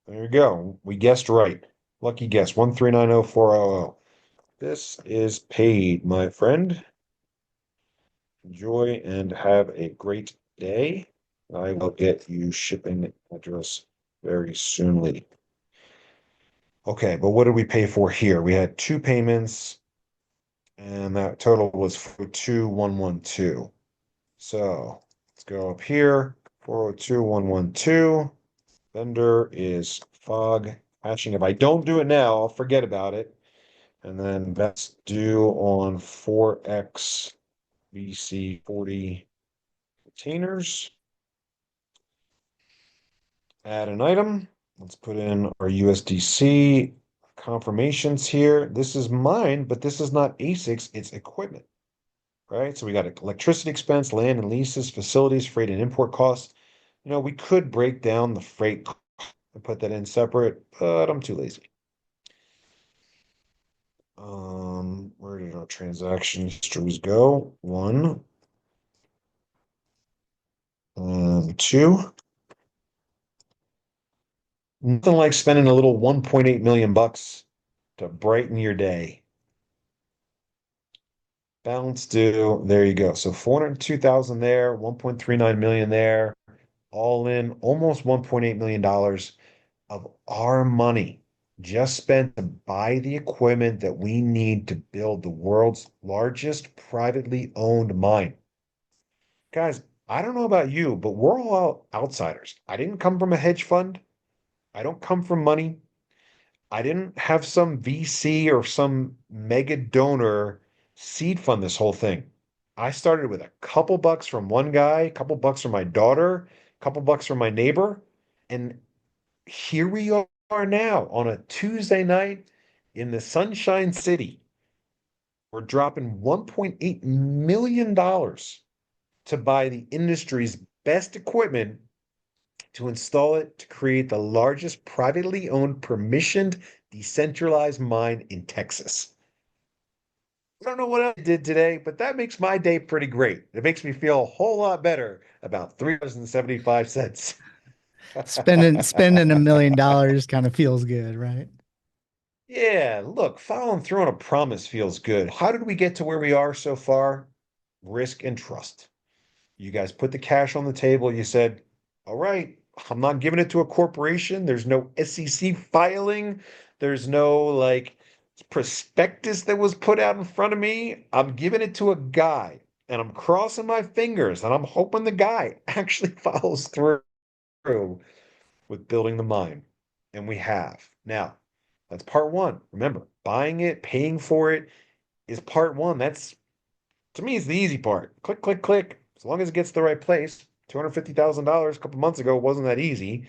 A: There you go. We guessed right. Lucky guess. 1390400. This is paid, my friend. Enjoy and have a great day. I will get you shipping address very soonly. Okay, but what did we pay for here? We had two payments, and that total was 42112. So let's go up here. 402112. Vendor is fog hashing. If I don't do it now, I'll forget about it. And then that's due on 4X BC 40 containers. Add an item. Let's put in our USDC confirmations here. This is mine, but this is not ASICs, it's equipment, right? So we got electricity expense, land and leases, facilities, freight and import costs. We could break down the freight and put that in separate, but I'm too lazy. Where did our transaction histories go? One and two. Nothing like spending a little 1.8 million bucks to brighten your day. Balance due. There you go. So 402,000 there, 1.39 million there, all in almost 1.8 million dollars of our money just spent to buy the equipment that we need to build the world's largest privately owned mine. Guys, I don't know about you, but we're all outsiders. I didn't come from a hedge fund. I don't come from money. I didn't have some VC or some mega donor seed fund this whole thing. I started with a couple bucks from one guy, a couple bucks from my daughter, a couple bucks from my neighbor, and here we are now on a Tuesday night in the Sunshine City. We're dropping $1.8 million to buy the industry's best equipment to install it to create the largest privately owned permissioned decentralized mine in Texas. I don't know what I did today, but that makes my day pretty great. It makes me feel a whole lot better about $3.75.
B: Spending $1 million kind of feels good, right?
A: Yeah, look, following through on a promise feels good. How did we get to where we are so far? Risk and trust. You guys put the cash on the table. You said, all right, I'm not giving it to a corporation. There's no SEC filing. There's no like prospectus that was put out in front of me. I'm giving it to a guy and I'm crossing my fingers and I'm hoping the guy actually follows through with building the mine. And we have. Now, that's part one. Remember, buying it, paying for it is part one. That's to me, it's the easy part. Click, click, click. As long as it gets to the right place. $250,000 a couple months ago wasn't that easy.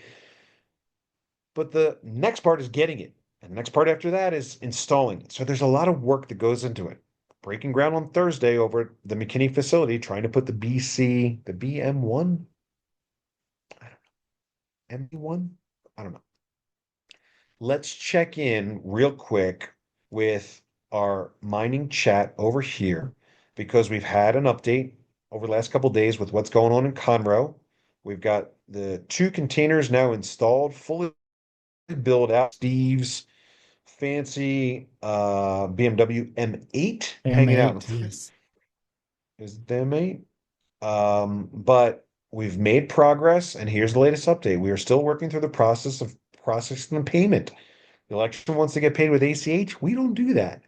A: But the next part is getting it. And the next part after that is installing it. So there's a lot of work that goes into it. Breaking ground on Thursday over at the McKinney facility, trying to put the BC, the BM1, I don't know, MB1, I don't know. Let's check in real quick with our mining chat over here because we've had an update over the last couple of days with what's going on in Conroe. We've got the two containers now installed, fully built out. Steve's fancy BMW M8 hanging out in
B: M8,
A: front.
B: yes.
A: Is it the M8? But we've made progress, and here's the latest update. We are still working through the process of processing the payment. The election wants to get paid with ACH. We don't do that.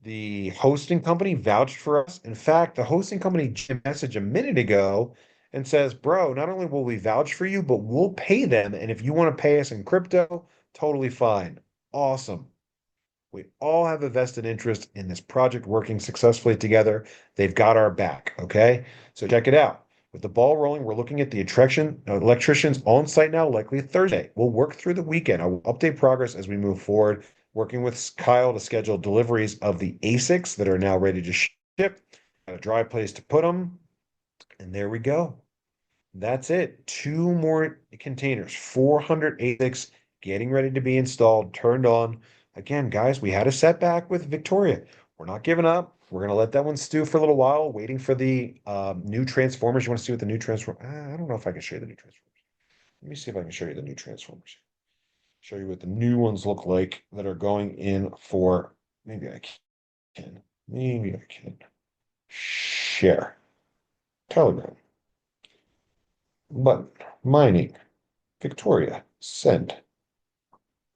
A: The hosting company vouched for us. In fact, the hosting company messaged a minute ago and says, bro, not only will we vouch for you, but we'll pay them. And if you want to pay us in crypto, totally fine. Awesome. We all have a vested interest in this project working successfully together. They've got our back. Okay. So check it out. With the ball rolling, we're looking at the attraction electricians on site now, likely Thursday. We'll work through the weekend. I will update progress as we move forward, working with Kyle to schedule deliveries of the ASICs that are now ready to ship. Got a dry place to put them. And there we go. That's it. Two more containers, 400 ASICs getting ready to be installed, turned on. Again, guys, we had a setback with Victoria. We're not giving up. We're going to let that one stew for a little while, waiting for the new transformers. You want to see what the new transform? I don't know if I can show you the new transformers. Let me see if I can show you the new transformers. Show you what the new ones look like that are going in for. Maybe I can. Maybe I can. Share. Telegram. Button. Mining. Victoria. Send.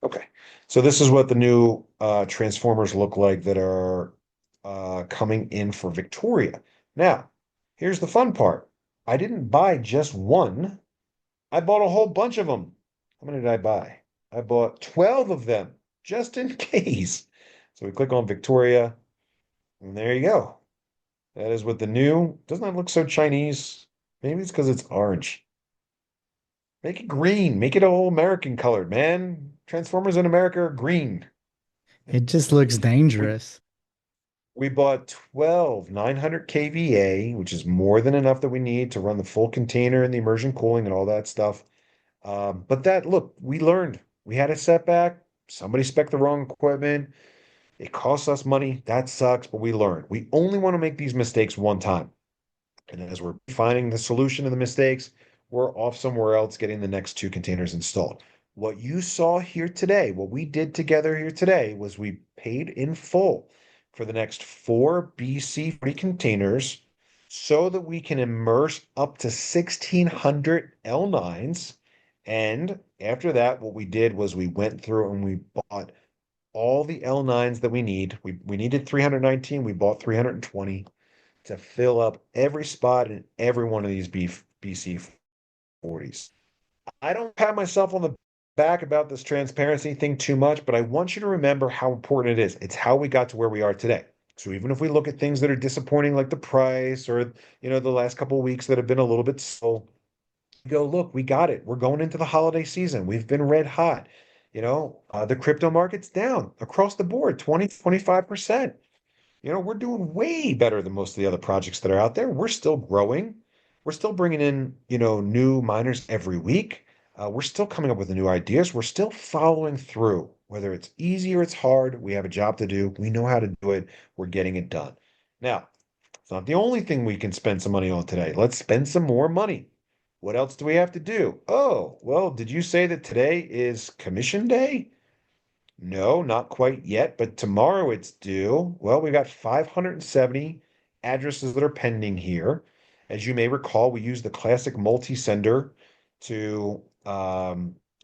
A: Okay. So this is what the new transformers look like that are coming in for Victoria. Now, here's the fun part. I didn't buy just one. I bought a whole bunch of them. How many did I buy? I bought 12 of them just in case. So we click on Victoria, and there you go. That is what the new, doesn't that look so Chinese? Maybe it's because it's orange. Make it green. Make it all American colored, man. Transformers in America are green.
B: It just looks
A: We
B: dangerous.
A: we bought 12 900 kVA, which is more than enough that we need to run the full container and the immersion cooling and all that stuff. But that, look, we learned. We had a setback. Somebody spec'd the wrong equipment. It costs us money. That sucks, but we learned. We only want to make these mistakes one time. And as we're finding the solution to the mistakes, we're off somewhere else getting the next two containers installed. What you saw here today, what we did together here today, was we paid in full for the next four BC free containers so that we can immerse up to 1,600 L9s. And after that, what we did was we went through and we bought all the L9s that we need. We needed 319, we bought 320 to fill up every spot in every one of these BC 40s. I don't pat myself on the back about this transparency thing too much, but I want you to remember how important it is. It's how we got to where we are today. So even if we look at things that are disappointing, like the price or the last couple of weeks that have been a little bit slow, go look, we got it. We're going into the holiday season. We've been red hot. The crypto market's down across the board, 20, 25%. We're doing way better than most of the other projects that are out there. We're still growing. We're still bringing in, new miners every week. We're still coming up with new ideas. We're still following through. Whether it's easy or it's hard, we have a job to do. We know how to do it. We're getting it done. Now, it's not the only thing we can spend some money on today. Let's spend some more money. What else do we have to do? Oh, well, did you say that today is commission day? No, not quite yet, but tomorrow it's due. Well, we've got 570 addresses that are pending here. As you may recall, we use the classic multi-sender to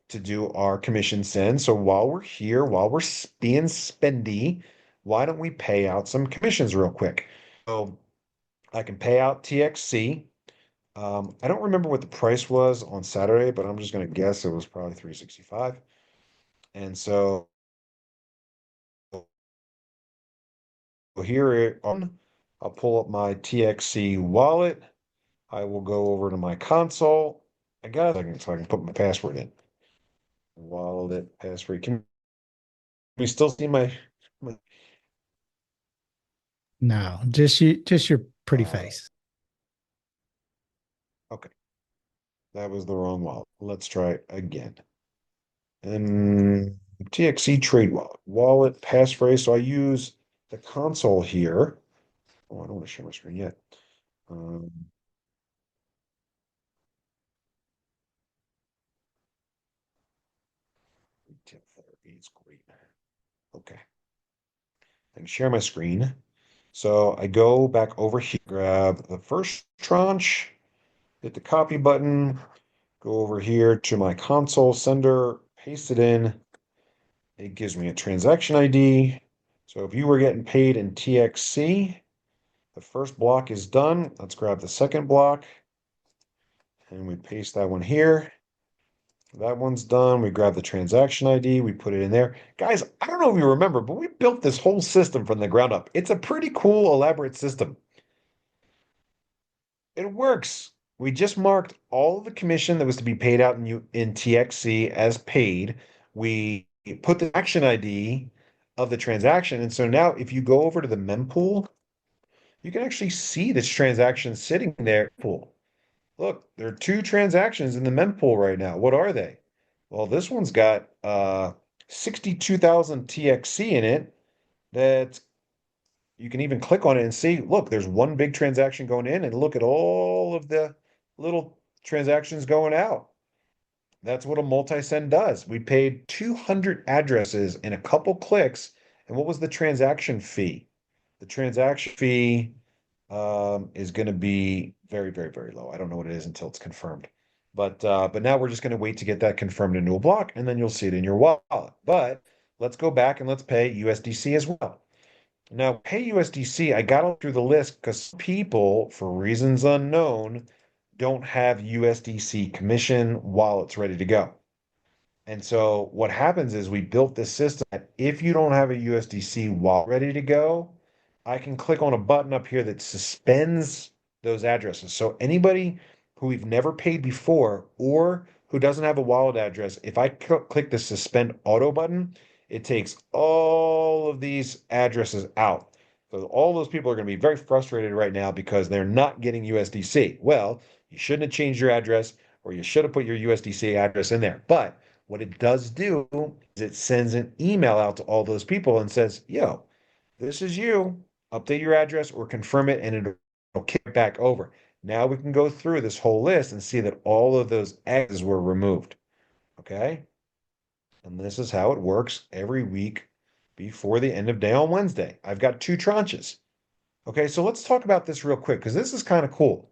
A: to do our commission send. So while we're here, while we're being spendy, why don't we pay out some commissions real quick? So I can pay out TXC. I don't remember what the price was on Saturday, but I'm just going to guess it was probably 365. And so here on, I'll pull up my TXC wallet. I will go over to my console. I got a second so I can put my password in. Wallet password. Can we still see my
B: No, just your pretty face.
A: okay. That was the wrong wallet. Let's try it again. And TXC trade wallet. Wallet passphrase. So I use the console here. Oh, I don't want to share my screen yet. Um, Retail therapy is great. Okay. I can share my screen. So I go back over here, grab the first tranche, hit the copy button, go over here to my console sender, paste it in. It gives me a transaction ID. So if you were getting paid in TXC, the first block is done. Let's grab the second block and we paste that one here. That one's done. We grab the transaction ID, we put it in there. Guys, I don't know if you remember, but we built this whole system from the ground up. It's a pretty cool, elaborate system. It works. We just marked all of the commission that was to be paid out in TXC as paid. We put the action ID of the transaction. And so now if you go over to the mempool, you can actually see this transaction sitting there. Pool. Look, there are two transactions in the mempool right now. What are they? Well, this one's got 62,000 TXC in it that you can even click on it and see, look, there's one big transaction going in and look at all of the little transactions going out. That's what a multi-send does. We paid 200 addresses in a couple clicks. And what was the transaction fee? The transaction fee is going to be very, very, very low. I don't know what it is until it's confirmed. But now we're just going to wait to get that confirmed into a block, and then you'll see it in your wallet. But let's go back and let's pay USDC as well. Now, pay USDC, I got through the list because people, for reasons unknown, don't have USDC commission while it's ready to go. And so what happens is we built this system that if you don't have a USDC wallet ready to go, I can click on a button up here that suspends those addresses. So anybody who we've never paid before or who doesn't have a wallet address, if I click the suspend auto button, it takes all of these addresses out. So all those people are going to be very frustrated right now because they're not getting USDC. Well, you shouldn't have changed your address or you should have put your USDC address in there. But what it does do is it sends an email out to all those people and says, yo, this is you. Update your address or confirm it, and it'll kick back over. Now we can go through this whole list and see that all of those X's were removed. Okay. And this is how it works every week before the end of day on Wednesday. I've got two tranches. Okay. So let's talk about this real quick because this is kind of cool.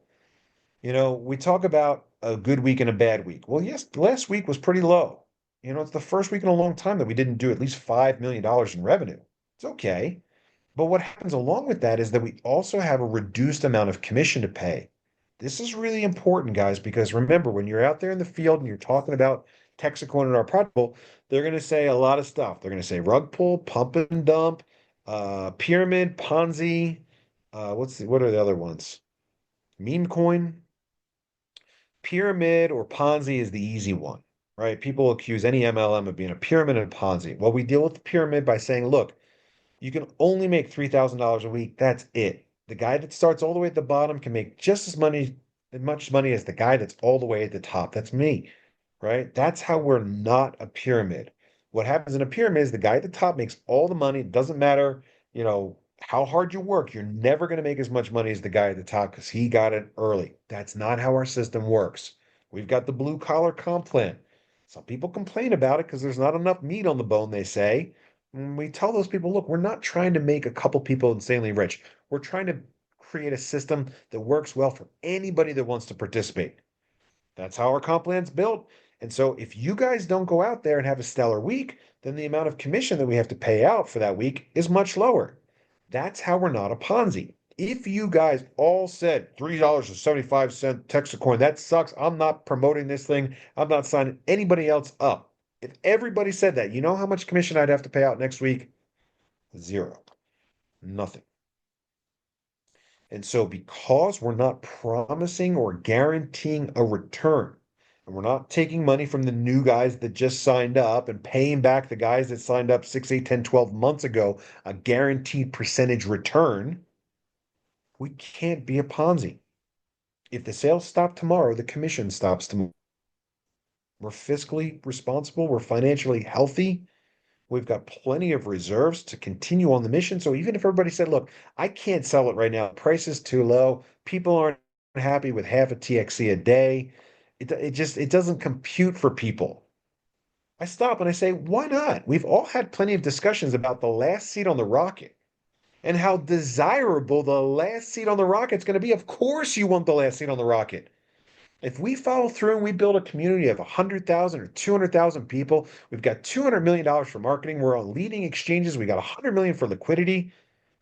A: We talk about a good week and a bad week. Well, yes, last week was pretty low. It's the first week in a long time that we didn't do at least $5 million in revenue. It's okay. But what happens along with that is that we also have a reduced amount of commission to pay. This is really important, guys, because remember, when you're out there in the field and you're talking about TexitCoin and our protocol, they're going to say a lot of stuff. They're going to say rug pull, pump and dump, pyramid, Ponzi. What are the other ones? Meme coin. Pyramid or Ponzi is the easy one, right? People accuse any MLM of being a pyramid and a Ponzi. Well, we deal with the pyramid by saying, look, you can only make $3,000 a week. That's it. The guy that starts all the way at the bottom can make just as much money as the guy that's all the way at the top. That's me, right? That's how we're not a pyramid. What happens in a pyramid is the guy at the top makes all the money. It doesn't matter, how hard you work. You're never going to make as much money as the guy at the top because he got it early. That's not how our system works. We've got the blue collar comp plan. Some people complain about it because there's not enough meat on the bone, they say. And we tell those people, look, we're not trying to make a couple people insanely rich. We're trying to create a system that works well for anybody that wants to participate. That's how our comp plan's built. And so if you guys don't go out there and have a stellar week, then the amount of commission that we have to pay out for that week is much lower. That's how we're not a Ponzi. If you guys all said $3.75 TexitCoin, that sucks. I'm not promoting this thing. I'm not signing anybody else up. If everybody said that, you know how much commission I'd have to pay out next week? Zero. Nothing. And so, because we're not promising or guaranteeing a return, and we're not taking money from the new guys that just signed up and paying back the guys that signed up 6, 8, 10, 12 months ago, a guaranteed percentage return, we can't be a Ponzi. If the sales stop tomorrow, the commission stops tomorrow. We're fiscally responsible, we're financially healthy. We've got plenty of reserves to continue on the mission. So even if everybody said, look, I can't sell it right now, price is too low, people aren't happy with half a TXC a day, it doesn't compute for people. I stop and I say, why not? We've all had plenty of discussions about the last seat on the rocket and how desirable the last seat on the rocket's going to be. Of course, you want the last seat on the rocket. If we follow through and we build a community of 100,000 or 200,000 people, we've got $200 million for marketing. We're on leading exchanges. We got 100 million for liquidity.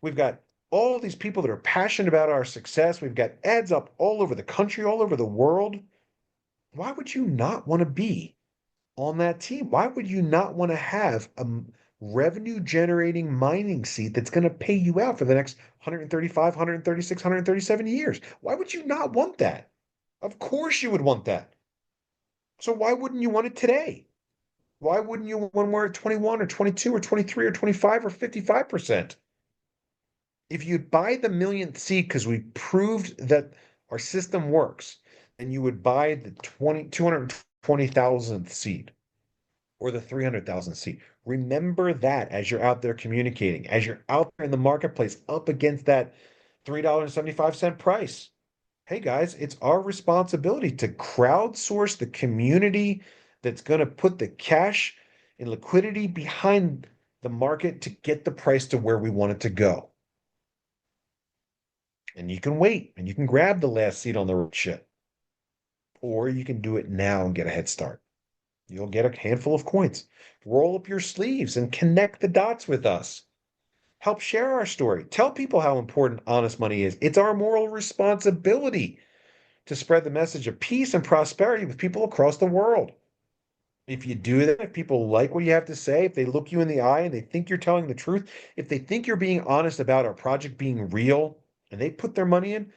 A: We've got all these people that are passionate about our success. We've got ads up all over the country, all over the world. Why would you not want to be on that team? Why would you not want to have a revenue generating mining seat that's going to pay you out for the next 135, 136, 137 years? Why would you not want that? Of course you would want that. So why wouldn't you want it today? Why wouldn't you when we're at 21 or 22 or 23 or 25 or 55%? If you buy the millionth seat because we proved that our system works, then you would buy the 220,000th seat or the 300,000 seat. Remember that as you're out there communicating, as you're out there in the marketplace up against that $3.75 price. Hey guys, it's our responsibility to crowdsource the community that's going to put the cash and liquidity behind the market to get the price to where we want it to go. And you can wait and you can grab the last seat on the ship, or you can do it now and get a head start. You'll get a handful of coins. Roll up your sleeves and connect the dots with us. Help share our story. Tell people how important honest money is. It's our moral responsibility to spread the message of peace and prosperity with people across the world. If you do that, if people like what you have to say, if they look you in the eye and they think you're telling the truth, if they think you're being honest about our project being real and they put their money in,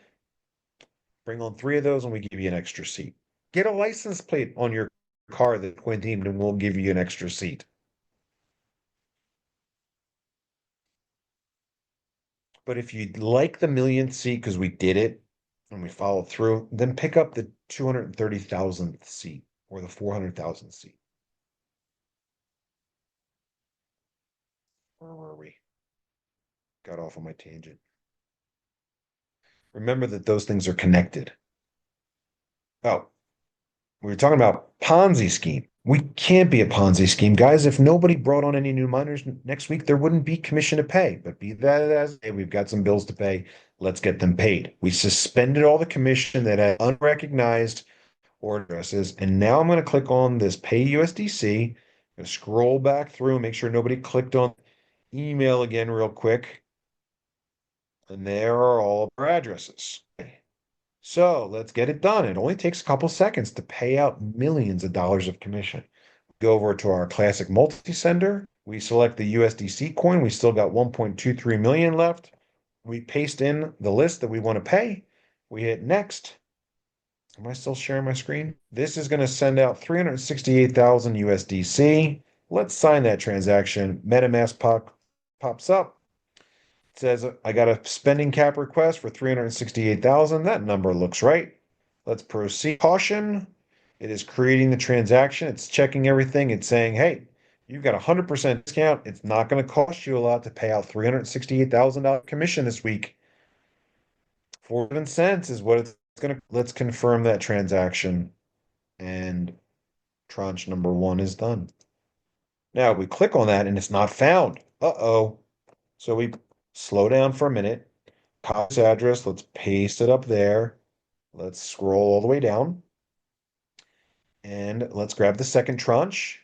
A: bring on 3 of those and we give you an extra seat. Get a license plate on your car that's Coin themed and we'll give you an extra seat. But if you like the millionth seat because we did it and we followed through, then pick up the 230,000th seat or the 400,000th seat. Where were we? Got off on my tangent. Remember that those things are connected. Oh, we were talking about Ponzi scheme. We can't be a Ponzi scheme, guys. If nobody brought on any new miners next week, there wouldn't be commission to pay. But be that as hey, we've got some bills to pay. Let's get them paid. We suspended all the commission that had unrecognized order addresses. And now I'm going to click on this pay USDC. I'm going to scroll back through and make sure nobody clicked on email again real quick. And there are all our addresses. So let's get it done. It only takes a couple seconds to pay out millions of dollars of commission. Go over to our classic multi-sender. We select the USDC coin. We still got 1.23 million left. We paste in the list that we want to pay. We hit next. Am I still sharing my screen? This is going to send out 368,000 USDC. Let's sign that transaction. MetaMask pops up. It says I got a spending cap request for 368,000. That number looks right. Let's proceed. Caution. It is creating the transaction. It's checking everything. It's saying, hey, you've got a 100% discount. It's not going to cost you a lot to pay out $368,000 commission this week. 47 cents is what it's going to. Let's confirm that transaction. And tranche number one is done. Now we click on that and it's not found. Uh-oh. So we slow down for a minute, copy this address, let's paste it up there. Let's scroll all the way down. And let's grab the second tranche.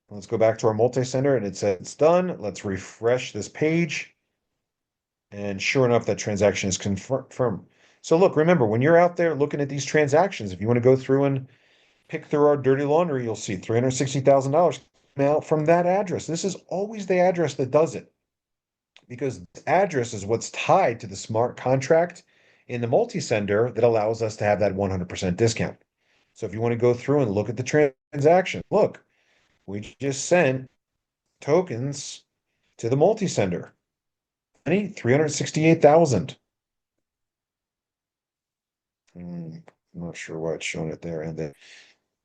A: Let's go back to our multi-sender and it says it's done. Let's refresh this page. And sure enough, that transaction is confirmed. So look, remember, when you're out there looking at these transactions, if you want to go through and pick through our dirty laundry, you'll see $360,000 out from that address. This is always the address that does it because this address is what's tied to the smart contract in the multi-sender that allows us to have that 100% discount. So if you want to go through and look at the transaction, look, we just sent tokens to the multi-sender. 368,000. I'm not sure why it's showing it there. And then,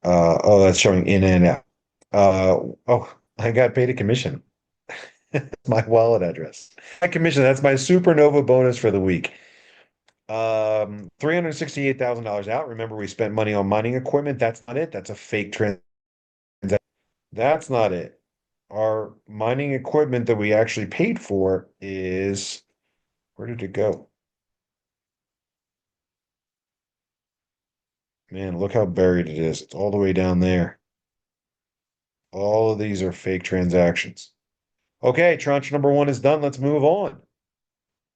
A: oh, that's showing in and out. Oh, I got paid a commission. My wallet address. My commission, that's my supernova bonus for the week. $368,000 out. Remember, we spent money on mining equipment. That's not it. That's a fake transaction. That's not it. Our mining equipment that we actually paid for is, where did it go? Man, look how buried it is. It's all the way down there. All of these are fake transactions. Okay, tranche number one is done. Let's move on.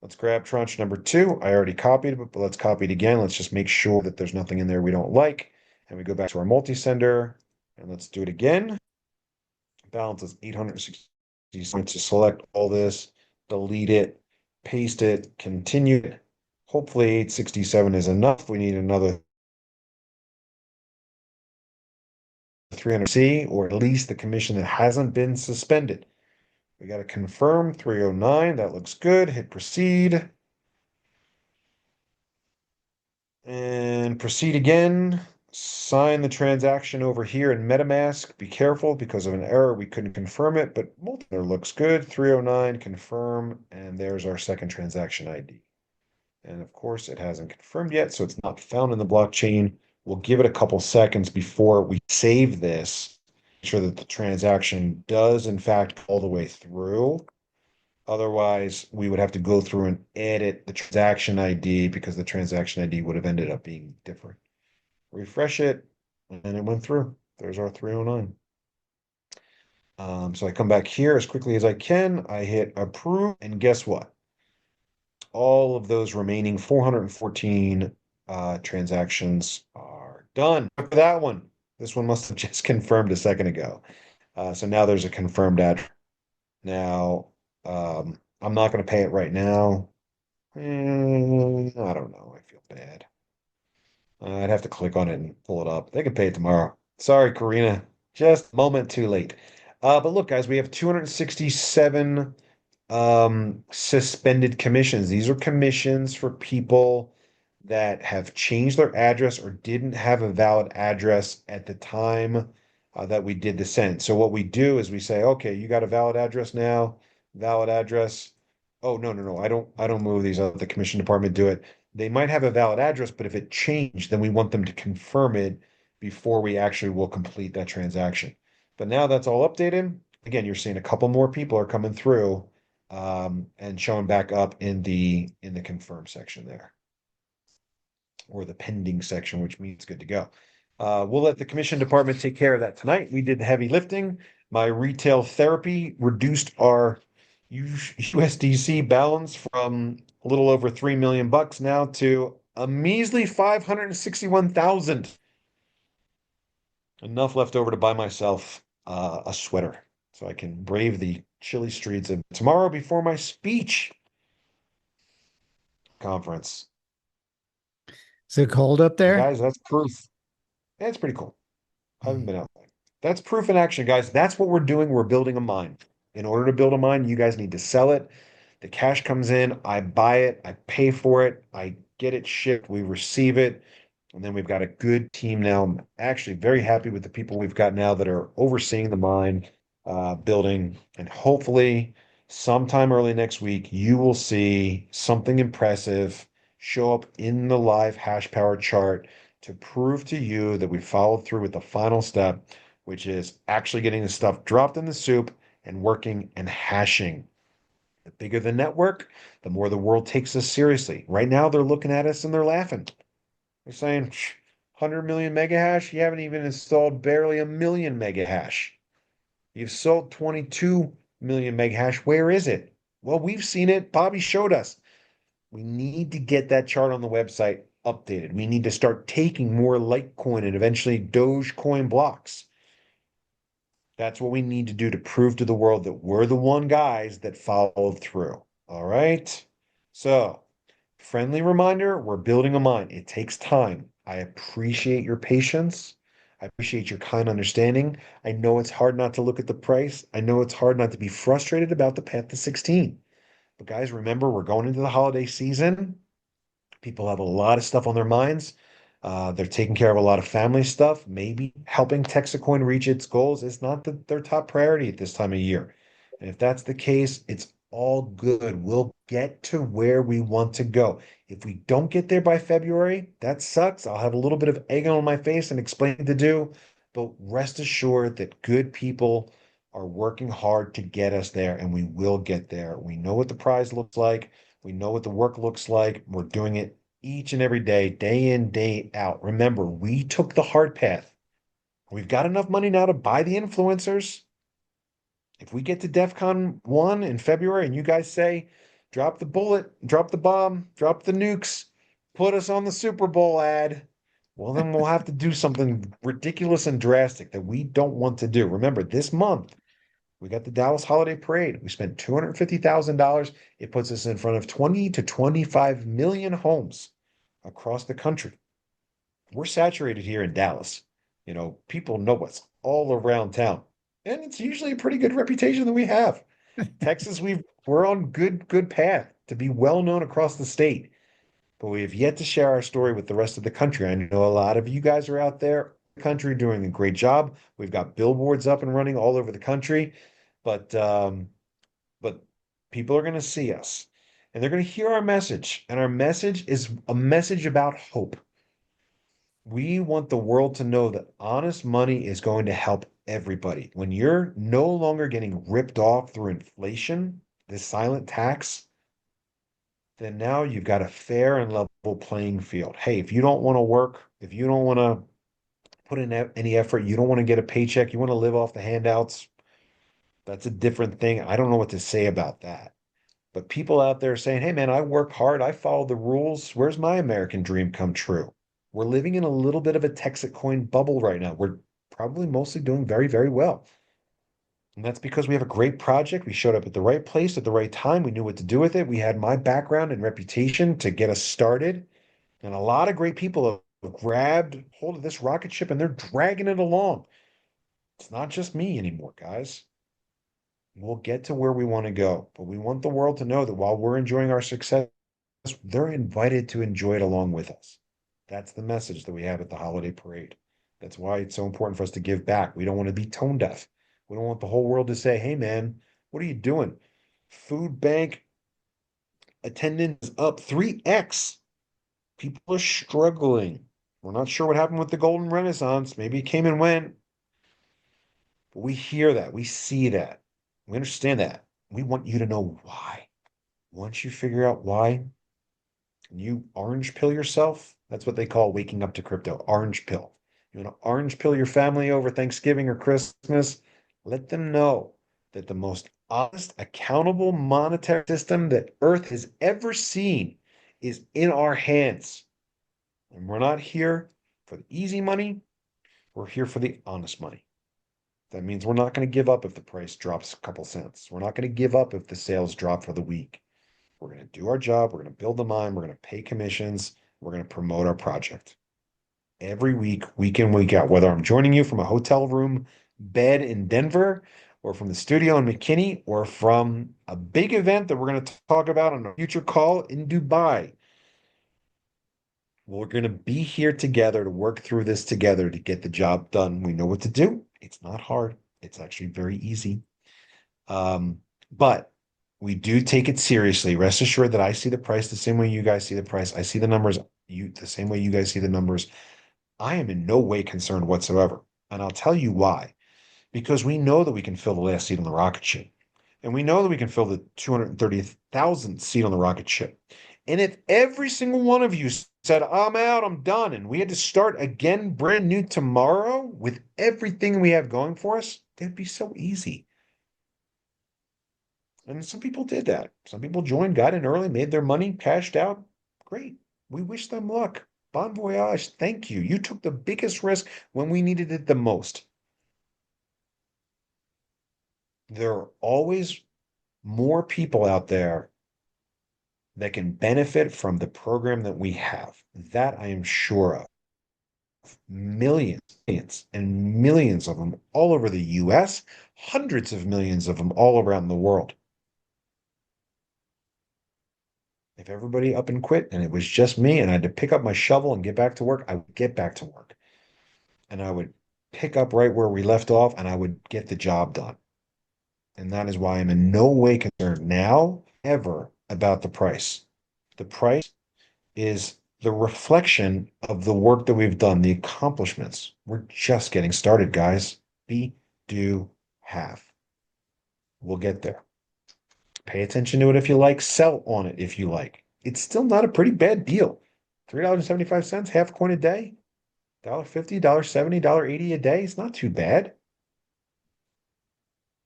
A: Let's grab tranche number two. I already copied it, but let's copy it again. Let's just make sure that there's nothing in there we don't like. And we go back to our multi-sender and let's do it again. Balance is 860. To select all this, delete it, paste it, continue it. Hopefully 867 is enough. We need another 300C, or at least the commission that hasn't been suspended. We got to confirm 309. That looks good. Hit proceed. And proceed again. Sign the transaction over here in MetaMask. Be careful because of an error. We couldn't confirm it, but multi looks good. 309, confirm. And there's our second transaction ID. And of course, it hasn't confirmed yet, so it's not found in the blockchain. We'll give it a couple seconds before we save this, make sure that the transaction does, in fact, go all the way through. Otherwise, we would have to go through and edit the transaction ID because the transaction ID would have ended up being different. Refresh it, and it went through. There's our 309. So I come back here as quickly as I can. I hit approve, and guess what? All of those remaining 414 transactions are done. For that one, this one must have just confirmed a second ago. So now there's a confirmed address. Now, I'm not going to pay it right now. I don't know. I feel bad. I'd have to click on it and pull it up. They could pay it tomorrow. Sorry, Karina. Just a moment too late. But look, guys, we have 267 suspended commissions. These are commissions for people that have changed their address or didn't have a valid address at the time that we did the send. So what we do is we say, okay, you got a valid address now, valid address. Oh, no, no, no. I don't move these. The commission department do it. They might have a valid address, but if it changed, then we want them to confirm it before we actually will complete that transaction. But now that's all updated. Again, you're seeing a couple more people are coming through and showing back up in the confirm section there, or the pending section, which means good to go. We'll let the commission department take care of that tonight. We did the heavy lifting. My retail therapy reduced our USDC balance from a little over 3 million bucks now to a measly 561,000. Enough left over to buy myself a sweater so I can brave the chilly streets of tomorrow before my speech conference.
B: Is it cold up
A: And
B: there?
A: guys, that's proof. That's pretty cool. I haven't been out there. That's proof in action, guys. That's what we're doing. We're building a mine. In order to build a mine, you guys need to sell it. The cash comes in, I buy it, I pay for it, I get it shipped, we receive it, and then we've got a good team now. I'm actually very happy with the people we've got now that are overseeing the mine building, and hopefully sometime early next week, you will see something impressive show up in the live hash power chart to prove to you that we followed through with the final step, which is actually getting the stuff dropped in the soup and working and hashing. The bigger the network, the more the world takes us seriously. Right now, they're looking at us and they're laughing. They're saying, 100 million mega hash? You haven't even installed barely a million mega hash. You've sold 22 million mega hash. Where is it? Well, we've seen it. Bobby showed us. We need to get that chart on the website updated. We need to start taking more Litecoin and eventually Dogecoin blocks. That's what we need to do to prove to the world that we're the one guys that followed through. All right. So, friendly reminder, we're building a mine. It takes time. I appreciate your patience. I appreciate your kind understanding. I know it's hard not to look at the price. I know it's hard not to be frustrated about the path to 16. But guys, remember, we're going into the holiday season. People have a lot of stuff on their minds. They're taking care of a lot of family stuff. Maybe helping TexitCoin reach its goals is not their top priority at this time of year. And if that's the case, it's all good. We'll get to where we want to go. If we don't get there by February, that sucks. I'll have a little bit of egg on my face and explain what to do. But rest assured that good people are working hard to get us there, and we will get there. We know what the prize looks like. We know what the work looks like. We're doing it each and every day in, day out. Remember, we took the hard path. We've got enough money now to buy the influencers. If we get to Defcon 1 in February and you guys say, drop the bullet, drop the bomb, drop the nukes, put us on the Super Bowl ad, well, then we'll have to do something ridiculous and drastic that we don't want to do. Remember, this month, we got the Dallas Holiday Parade. We spent $250,000. It puts us in front of 20 to 25 million homes across the country. We're saturated here in Dallas. People know us all around town. And it's usually a pretty good reputation that we have. Texas, we're on good path to be well known across the state, but we have yet to share our story with the rest of the country. I know a lot of you guys are out there in the country doing a great job. We've got billboards up and running all over the country, but people are going to see us and they're going to hear our message. And our message is a message about hope. We want the world to know that honest money is going to help everybody. When you're no longer getting ripped off through inflation, this silent tax, then now you've got a fair and level playing field. Hey, if you don't want to work, if you don't want to put in any effort, you don't want to get a paycheck, you want to live off the handouts, that's a different thing. I don't know what to say about that. But people out there saying, hey, man, I work hard. I follow the rules. Where's my American dream come true? We're living in a little bit of a TexitCoin bubble right now. We're probably mostly doing very, very well. And that's because we have a great project. We showed up at the right place at the right time. We knew what to do with it. We had my background and reputation to get us started. And a lot of great people have grabbed hold of this rocket ship and they're dragging it along. It's not just me anymore, guys. We'll get to where we want to go, but we want the world to know that while we're enjoying our success, they're invited to enjoy it along with us. That's the message that we have at the holiday parade. That's why it's so important for us to give back. We don't want to be tone deaf. We don't want the whole world to say, hey, man, what are you doing? Food bank attendance is up 3x. People are struggling. We're not sure what happened with the Golden Renaissance. Maybe it came and went. But we hear that. We see that. We understand that. We want you to know why. Once you figure out why, and you orange pill yourself, that's what they call waking up to crypto, orange pill. You want to orange pill your family over Thanksgiving or Christmas? Let them know that the most honest, accountable monetary system that Earth has ever seen is in our hands. And we're not here for the easy money. We're here for the honest money. That means we're not going to give up if the price drops a couple cents. We're not going to give up if the sales drop for the week. We're going to do our job. We're going to build the mine. We're going to pay commissions. We're going to promote our project every week, week in, week out, whether I'm joining you from a hotel room bed in Denver or from the studio in McKinney or from a big event that we're going to talk about on a future call in Dubai. We're going to be here together to work through this together to get the job done. We know what to do. It's not hard. It's actually very easy. But we do take it seriously. Rest assured that I see the price the same way you guys see the price. I see the numbers the same way you guys see the numbers. I am in no way concerned whatsoever. And I'll tell you why. Because we know that we can fill the last seat on the rocket ship. And we know that we can fill the 230,000th seat on the rocket ship. And if every single one of you said, I'm out, I'm done, and we had to start again brand new tomorrow with everything we have going for us, it'd be so easy. And some people did that. Some people joined, got in early, made their money, cashed out. Great. We wish them luck. Bon voyage. Thank you. You took the biggest risk when we needed it the most. There are always more people out there that can benefit from the program that we have. That I am sure of. Millions, millions, and millions of them all over the US, hundreds of millions of them all around the world. If everybody up and quit and it was just me and I had to pick up my shovel and get back to work, I would get back to work. And I would pick up right where we left off and I would get the job done. And that is why I'm in no way concerned now, ever, about the price. The price is the reflection of the work that we've done, the accomplishments. We're just getting started, guys. Be, do, have. We'll get there. Pay attention to it if you like, sell on it if you like. It's still not a pretty bad deal. $3.75, half a coin a day, $1.50, $1.70, $1.80 a day. It's not too bad.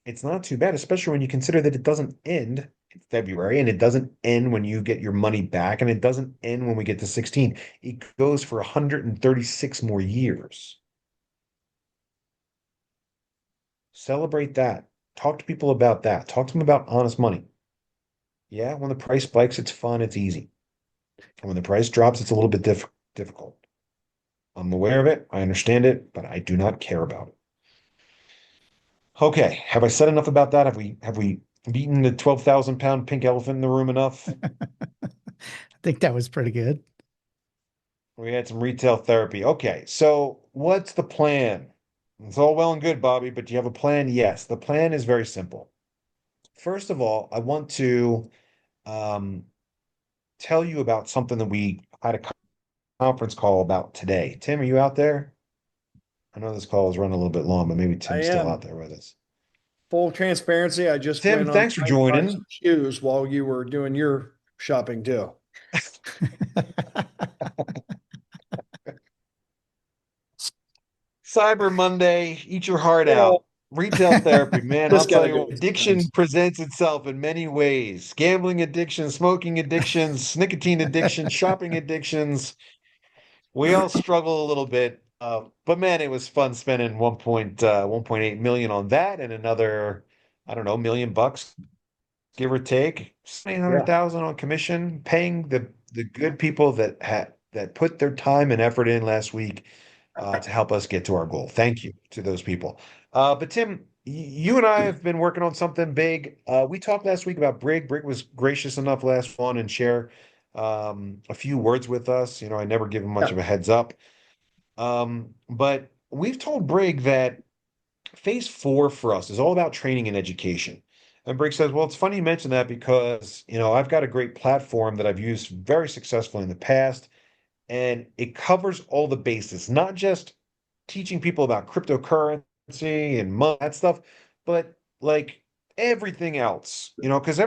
A: It's not too bad, especially when you consider that it doesn't end in February and it doesn't end when you get your money back and it doesn't end when we get to 16. It goes for 136 more years. Celebrate that. Talk to people about that. Talk to them about honest money. Yeah, when the price spikes, it's fun, it's easy. And when the price drops, it's a little bit difficult. I'm aware of it. I understand it, but I do not care about it. Okay, have I said enough about that? Have we beaten the 12,000 pound pink elephant in the room enough?
B: I think that was pretty good.
A: We had some retail therapy. Okay, so what's the plan? It's all well and good, Bobby, but do you have a plan? Yes, the plan is very simple. First of all, I want to um, tell you about something that we had a conference call about today. Tim, are you out there? I know this call is running a little bit long, but maybe
C: I
A: Tim's still out
C: am.
A: there with us.
C: Full transparency, I just
A: Tim,
C: went on
A: thanks for
C: trying to buy some
A: joining.
C: shoes while you were doing your shopping too.
A: Cyber Monday, eat your heart
C: Yeah.
A: out. Retail therapy, man, I'll
C: Just
A: tell
C: gotta
A: you
C: go
A: what, addiction
C: sometimes.
A: presents itself in many ways. Gambling addictions, smoking addictions, nicotine addictions, shopping addictions. We all struggle a little bit. But man, it was fun spending 1.8 million on that and another, I don't know, $1 million, give or take,
C: Yeah.
A: 800,000 on commission, paying the good people that put their time and effort in last week to help us get to our goal. Thank you to those people. But Tim, you and I have been working on something big. We talked last week about Brig. Brig was gracious enough last one and share a few words with us. You know, I never give him much
C: Yeah.
A: of a heads up. But we've told Brig that phase four for us is all about training and education. And Brig says, well, it's funny you mention that because, I've got a great platform that I've used very successfully in the past, and it covers all the bases, not just teaching people about cryptocurrency and money, that stuff, but like everything else, because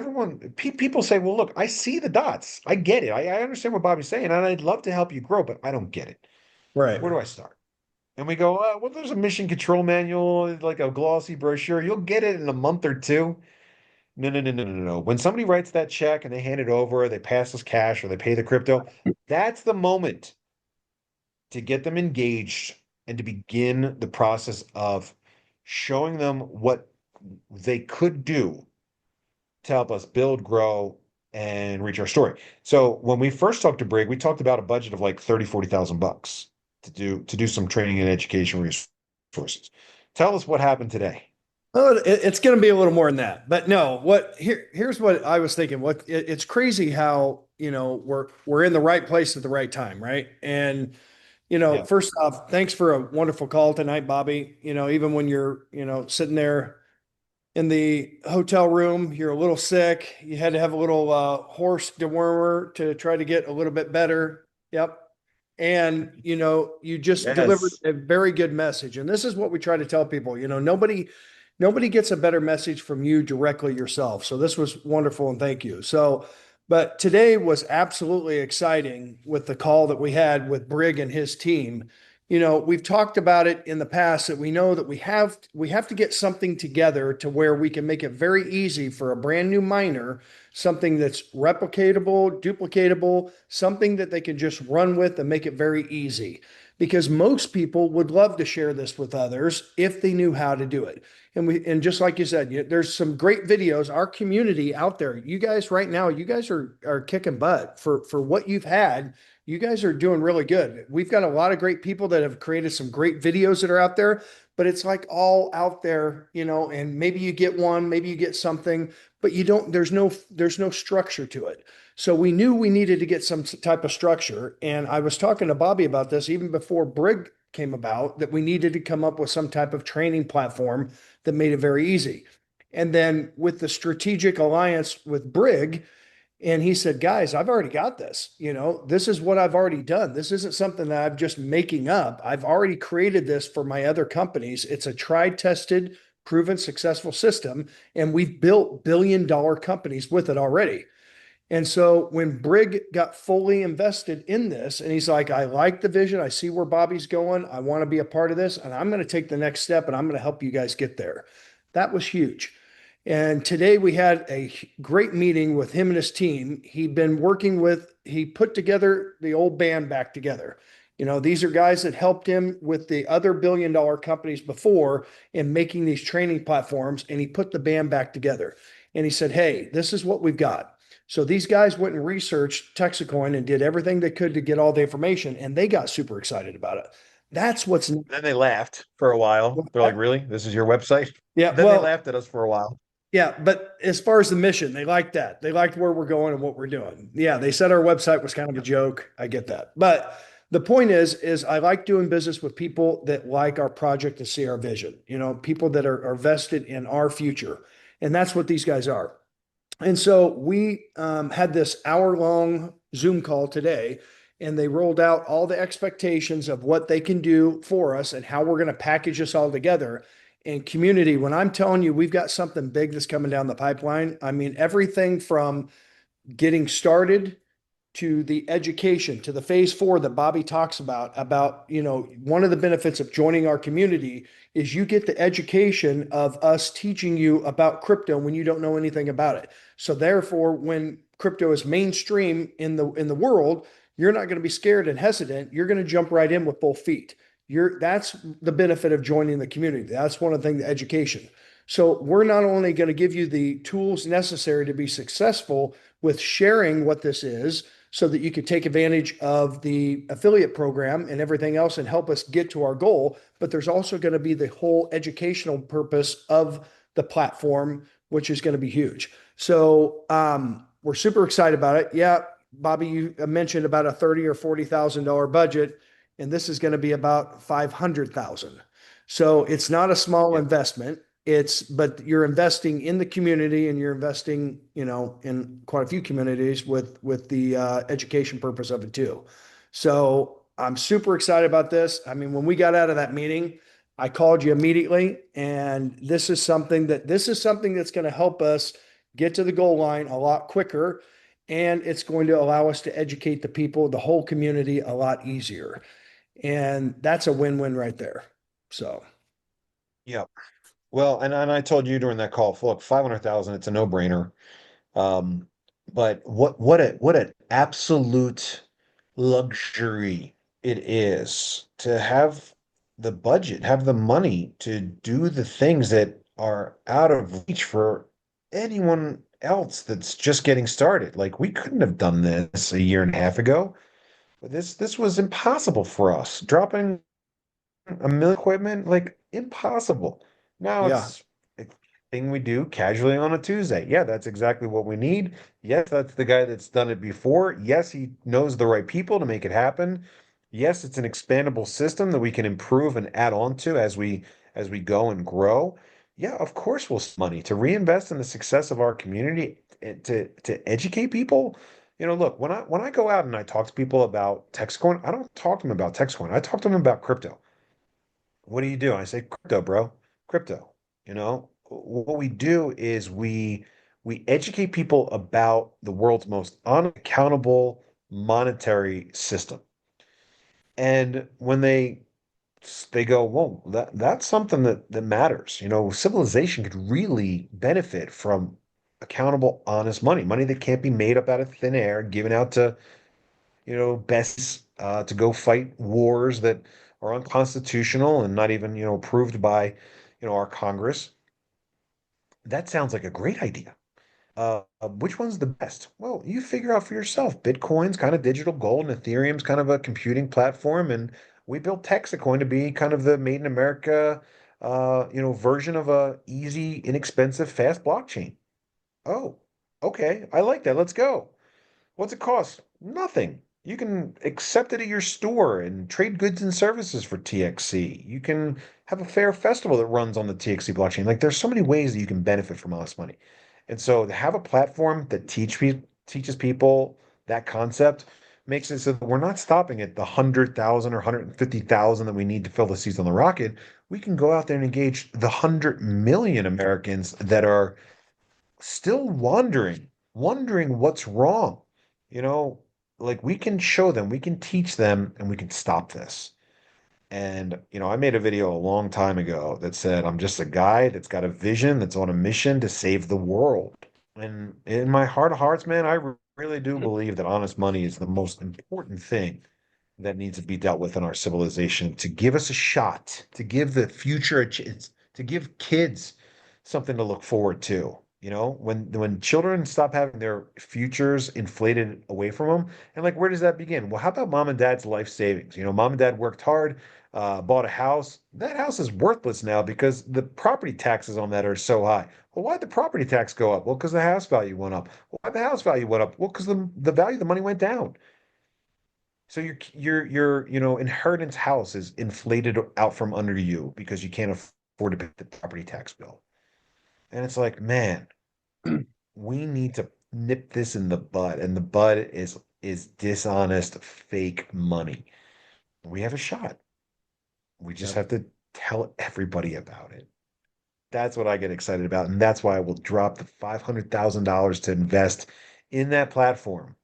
A: people say, well, look, I see the dots. I get it. I understand what Bobby's saying, and I'd love to help you grow, but I don't get it.
C: Right.
A: Where do I start? And we go, well, there's a mission control manual, like a glossy brochure. You'll get it in a month or two. No, no, no, no, no, no. When somebody writes that check and they hand it over, they pass us cash or they pay the crypto, that's the moment to get them engaged and to begin the process of showing them what they could do to help us build, grow, and reach our story. So when we first talked to Brig, we talked about a budget of like 30, 40,000 bucks to do some training and education resources. Tell us what happened today.
C: Well, it's going to be a little more than that, but no. Here's what I was thinking. It's crazy how we're in the right place at the right time, right? And
A: Yeah.
C: first off, thanks for a wonderful call tonight, Bobby. Even when you're sitting there in the hotel room, you're a little sick. You had to have a little horse dewormer to try to get a little bit better. Yep. And you just delivered
A: Yes.
C: a very good message. And this is what we try to tell people. Nobody gets a better message from you directly yourself. So this was wonderful and thank you. So, but today was absolutely exciting with the call that we had with Brig and his team. We've talked about it in the past that we know that we have to get something together to where we can make it very easy for a brand new miner, something that's replicatable, duplicatable, something that they can just run with and make it very easy. Because most people would love to share this with others if they knew how to do it. And just like you said, there's some great videos. Our community out there, you guys right now, you guys are kicking butt for what you've had. You guys are doing really good. We've got a lot of great people that have created some great videos that are out there, but it's like all out there, and maybe you get one, maybe you get something, but you don't, there's no structure to it. So we knew we needed to get some type of structure. And I was talking to Bobby about this even before Brig came about, that we needed to come up with some type of training platform that made it very easy. And then with the strategic alliance with Brig, and he said, guys, I've already got this. This is what I've already done. This isn't something that I'm just making up. I've already created this for my other companies. It's a tried, tested, proven, successful system. And we've built billion-dollar companies with it already. And so when Brig got fully invested in this, and he's like, I like the vision, I see where Bobby's going, I want to be a part of this, and I'm going to take the next step and I'm going to help you guys get there. That was huge. And today we had a great meeting with him and his team. He put together the old band back together. These are guys that helped him with the other billion-dollar companies before in making these training platforms, and he put the band back together. And he said, hey, this is what we've got. So these guys went and researched TexitCoin and did everything they could to get all the information, and they got super excited about it. That's what's
A: Then they laughed for a while. They're like, really? This is your website?
C: yeah.
A: Then they
C: Well,
A: laughed at us for a while.
C: yeah, but as far as the mission, they liked that. They liked where we're going and what we're doing. Yeah, they said our website was kind of a joke. I get that. But the point is I like doing business with people that like our project and see our vision, people that are vested in our future. And that's what these guys are. And so we had this hour-long Zoom call today, and they rolled out all the expectations of what they can do for us and how we're going to package this all together. And community, when I'm telling you we've got something big that's coming down the pipeline, I mean everything from getting started to the education, to the phase 4 that Bobby talks about, one of the benefits of joining our community is you get the education of us teaching you about crypto when you don't know anything about it. So therefore, when crypto is mainstream in the world, you're not going to be scared and hesitant. You're going to jump right in with both feet. That's the benefit of joining the community. That's one of the things, the education. So we're not only going to give you the tools necessary to be successful with sharing what this is, so that you could take advantage of the affiliate program and everything else and help us get to our goal. But there's also going to be the whole educational purpose of the platform, which is going to be huge. So we're super excited about it. Yeah, Bobby, you mentioned about a $30,000 or $40,000 budget, and this is going to be about 500,000. So it's not a small
A: Yeah.
C: investment. But you're investing in the community, and you're investing, in quite a few communities with the education purpose of it too. So I'm super excited about this. I mean, when we got out of that meeting, I called you immediately, and this is something that's going to help us get to the goal line a lot quicker, and it's going to allow us to educate the people, the whole community, a lot easier. And that's a win-win right there. So.
A: Yeah. Well, and I told you during that call, look, 500,000, it's a no-brainer. Um, but what an absolute luxury it is to have the budget, have the money to do the things that are out of reach for anyone else that's just getting started. Like we couldn't have done this a year and a half ago. This was impossible for us. Dropping a million equipment, like impossible. Now
C: Yeah.
A: it's a thing we do casually on a Tuesday. Yeah, that's exactly what we need. Yes, that's the guy that's done it before. Yes, he knows the right people to make it happen. Yes, it's an expandable system that we can improve and add on to as we go and grow. Yeah, of course we'll spend money to reinvest in the success of our community and to educate people. Look, when I go out and I talk to people about TextCoin, I don't talk to them about TextCoin. I talk to them about crypto. What do you do? I say, crypto, bro, crypto. What we do is we educate people about the world's most unaccountable monetary system. And when they go, whoa, that's something that matters. Civilization could really benefit from accountable, honest money that can't be made up out of thin air, given out to best to go fight wars that are unconstitutional and not even, approved by, our Congress. That sounds like a great idea. Which one's the best? Well, you figure out for yourself. Bitcoin's kind of digital gold, and Ethereum's kind of a computing platform, and we built TexitCoin to be kind of the made in America, version of a easy, inexpensive, fast blockchain. Oh, okay, I like that. Let's go. What's it cost? Nothing. You can accept it at your store and trade goods and services for TXC. You can have a fair festival that runs on the TXC blockchain. Like there's so many ways that you can benefit from all this money. And so to have a platform that teaches people that concept makes it so that we're not stopping at the 100,000 or 150,000 that we need to fill the seats on the rocket. We can go out there and engage the 100 million Americans that are still wondering wondering what's wrong. You know, like we can show them, we can teach them, and we can stop this. And, I made a video a long time ago that said, I'm just a guy that's got a vision, that's on a mission to save the world. And in my heart of hearts, man, really do believe that honest money is the most important thing that needs to be dealt with in our civilization to give us a shot, to give the future a chance, to give kids something to look forward to. When children stop having their futures inflated away from them, and like, where does that begin? Well, how about mom and dad's life savings? Mom and dad worked hard, bought a house. That house is worthless now because the property taxes on that are so high. Well, why'd the property tax go up? Well, because the house value went up. Why'd the house value went up? Well, because the value of the money went down. So your inheritance house is inflated out from under you because you can't afford to pay the property tax bill. And it's like, man, we need to nip this in the bud, and the bud is dishonest, fake money. We have a shot. We just
C: Yep.
A: have to tell everybody about it. That's what I get excited about, and that's why I will drop the $500,000 to invest in that platform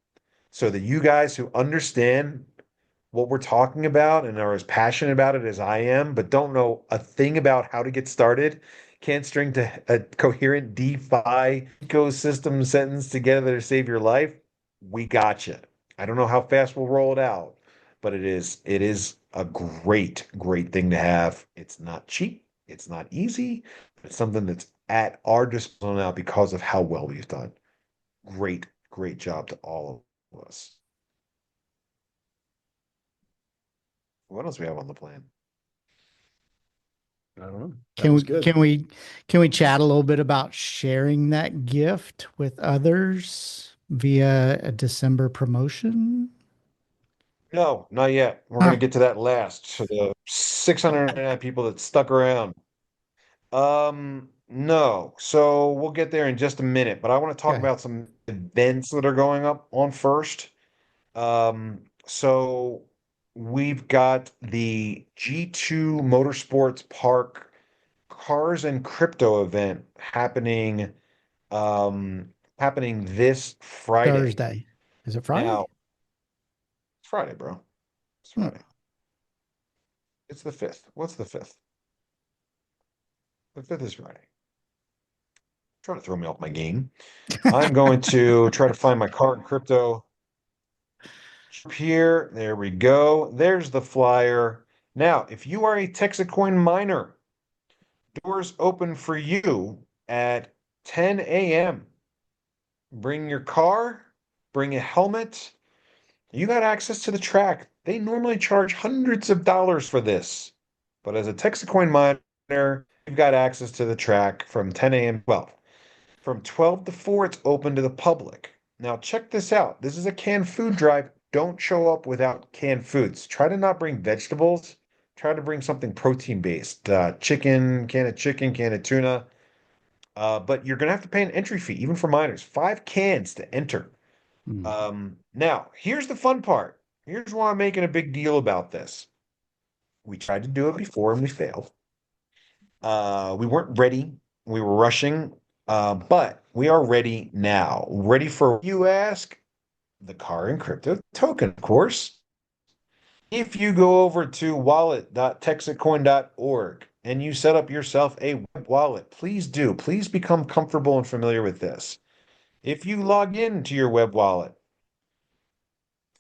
A: so that you guys who understand what we're talking about and are as passionate about it as I am, but don't know a thing about how to get started, can't string to a coherent DeFi ecosystem sentence together to save your life, we got you. I don't know how fast we'll roll it out, but it is a great, great thing to have. It's not cheap, it's not easy, but it's something that's at our disposal now because of how well we've done. Great, great job to all of us. What else we have on the plan?
C: I don't know. That
B: Can
C: was
B: we
C: good.
B: can we chat a little bit about sharing that gift with others via a December promotion?
A: No, not yet. We're going to
B: Oh,
A: get to that last. So the 609 people that stuck around. No. So we'll get there in just a minute, but I want to talk
B: okay.
A: about some events that are going up on first. So we've got the G2 Motorsports Park Cars and Crypto event um happening this Friday.
B: Thursday. Is it
A: Now,
B: Friday?
A: it's Friday, bro. It's
B: Hmm.
A: Friday. It's the 5th. What's the 5th? The 5th is Friday. Trying to throw me off my game. I'm going to try to find my car in crypto here. There we go. There's the flyer. Now, if you are a TexitCoin miner, doors open for you at 10 a.m. Bring your car, bring a helmet. You got access to the track. They normally charge hundreds of dollars for this. But as a TexitCoin miner, you've got access to the track from 10 a.m. 12. From 12 to 4, it's open to the public. Now, check this out. This is a canned food drive. Don't show up without canned foods. Try to not bring vegetables. Try to bring something protein based. Chicken, can of tuna. But you're going to have to pay an entry fee, even for minors. 5 cans to enter.
B: Hmm.
A: Now, here's the fun part. Here's why I'm making a big deal about this. We tried to do it before and we failed. We weren't ready. We were rushing, but we are ready now. Ready for, you ask, the car and crypto token, of course. If you go over to wallet.texitcoin.org and you set up yourself a web wallet, please do. Please become comfortable and familiar with this. If you log into your web wallet,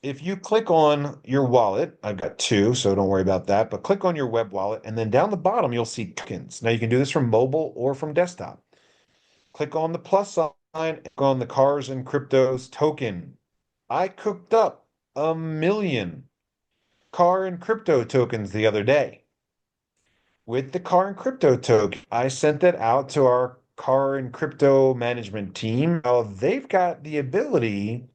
A: if you click on your wallet, I've got two, so don't worry about that, but click on your web wallet, and then down the bottom, you'll see tokens. Now, you can do this from mobile or from desktop. Click on the plus sign, click on the cars and cryptos token. I cooked up 1 million car and crypto tokens the other day. With the car and crypto token, I sent that out to our car and crypto management team. Now, they've got the ability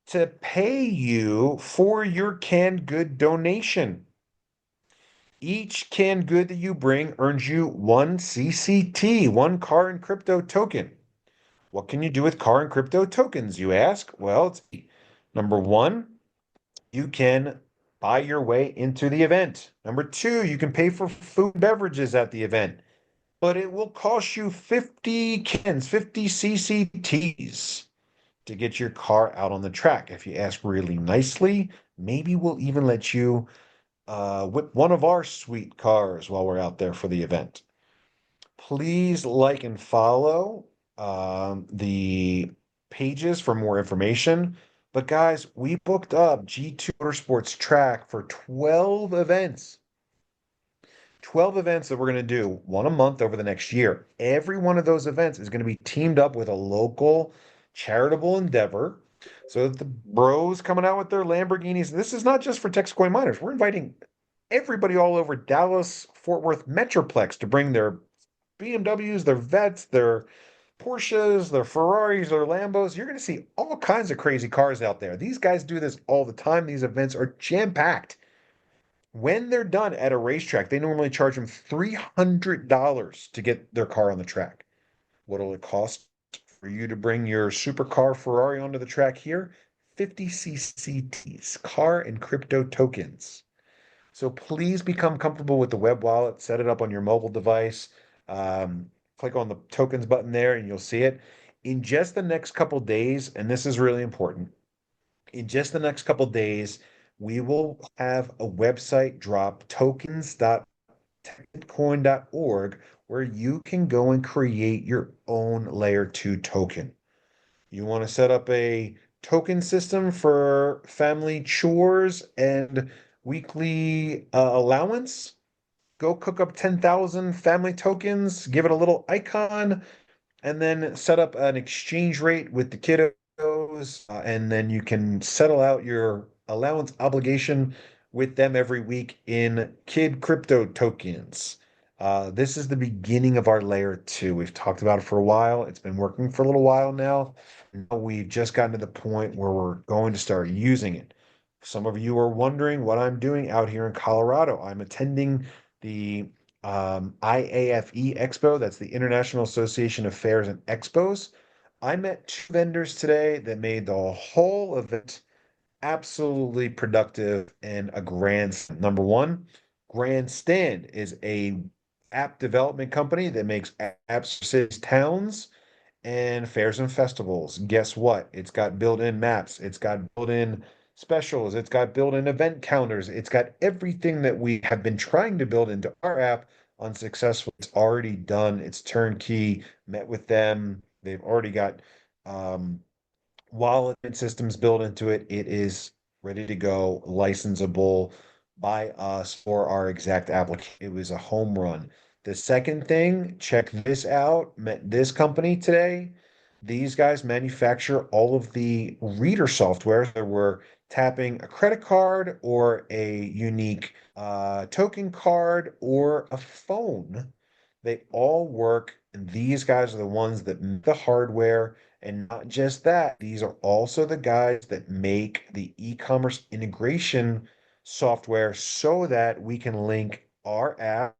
A: to pay you for your canned good donation. Each canned good that you bring earns you one CCT, one car and crypto token. What can you do with car and crypto tokens, you ask? Well, it's number one, you can buy your way into the event. Number two, you can pay for food and beverages at the event, but it will cost you 50 cans, 50 CCTs to get your car out on the track. If you ask really nicely, maybe we'll even let you whip one of our sweet cars while we're out there for the event. Please like and follow the pages for more information. But guys, we booked up G2 Motorsports track for 12 events. 12 events that we're going to do, one a month over the next year. Every one of those events is going to be teamed up with a local charitable endeavor. So that the bros coming out with their Lamborghinis. This is not just for TexitCoin miners. We're inviting everybody all over Dallas, Fort Worth Metroplex to bring their BMWs, their Vets, their Porsches, their Ferraris, their Lambos. You're going to see all kinds of crazy cars out there. These guys do this all the time. These events are jam-packed. When they're done at a racetrack, they normally charge them $300 to get their car on the track. What'll it cost for you to bring your supercar Ferrari onto the track here? 50 CCTs, car and crypto tokens. So please become comfortable with the web wallet. Set it up on your mobile device. Click on the tokens button there and you'll see it. In just the next couple days, and this is really important, in just the next couple days, we will have a website drop, tokens.texitcoin.org, where you can go and create your own layer 2 token. You want to set up a token system for family chores and weekly allowance? Go cook up 10,000 family tokens, give it a little icon, and then set up an exchange rate with the kiddos, and then you can settle out your allowance obligation with them every week in kid crypto tokens. This is the beginning of our layer 2. We've talked about it for a while. It's been working for a little while now. Now we've just gotten to the point where we're going to start using it. Some of you are wondering what I'm doing out here in Colorado. I'm attending the IAFE Expo. That's the International Association of Fairs and Expos. I met two vendors today that made the whole event absolutely productive and a grand. Number one, Grandstand is a app development company that makes apps for cities, towns, and fairs and festivals. Guess what? It's got built-in maps, it's got built-in specials, it's got built-in event counters, it's got everything that we have been trying to build into our app unsuccessful. It's already done, it's turnkey. Met with them. They've already got um, wallet systems built into it. It is ready to go, licensable by us for our exact application. It was a home run. The second thing, check this out. Met this company today. These guys manufacture all of the reader software. So we're tapping a credit card or a unique token card or a phone. They all work, and these guys are the ones that make the hardware. And not just that, these are also the guys that make the e-commerce integration software so that we can link our app,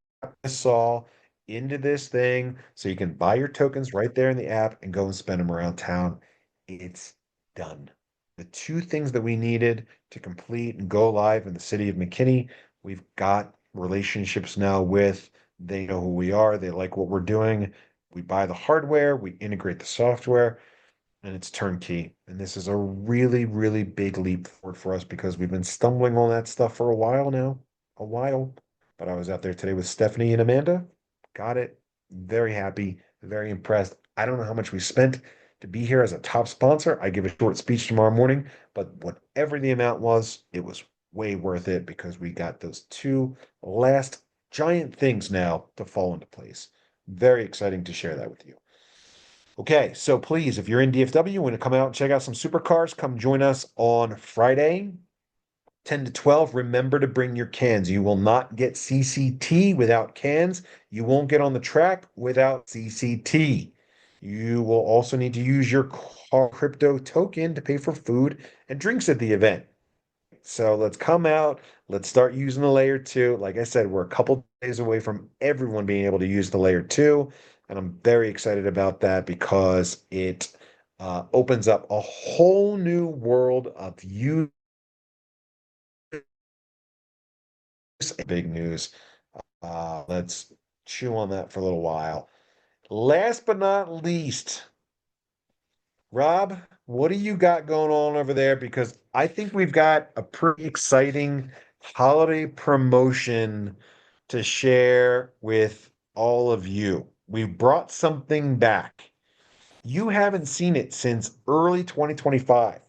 A: saw, into this thing so you can buy your tokens right there in the app and go and spend them around town. It's done. The two things that we needed to complete and go live in the city of McKinney, we've got relationships now with. They know who we are, they like what we're doing. We buy the hardware, we integrate the software, and it's turnkey. And this is a really, really big leap forward for us because we've been stumbling on that stuff for a while now. A while. But I was out there today with Stephanie and Amanda. Got it. Very happy, very impressed. I don't know how much we spent to be here as a top sponsor. I give a short speech tomorrow morning, but whatever the amount was, it was way worth it because we got those two last giant things now to fall into place. Very exciting to share that with you. Okay, so please, if you're in DFW, want to come out and check out some supercars, come join us on Friday, 10 to 12. Remember to bring your cans. You will not get CCT without cans. You won't get on the track without CCT. You will also need to use your car crypto token to pay for food and drinks at the event. So let's come out. Let's start using the layer 2. Like I said, we're a couple days away from everyone being able to use the layer 2. And I'm very excited about that because it opens up a whole new world of use. Big news. Let's chew on that for a little while. Last but not least, Rob, what do you got going on over there? Because I think we've got a pretty exciting holiday promotion to share with all of you. We brought something back. You haven't seen it since early 2025.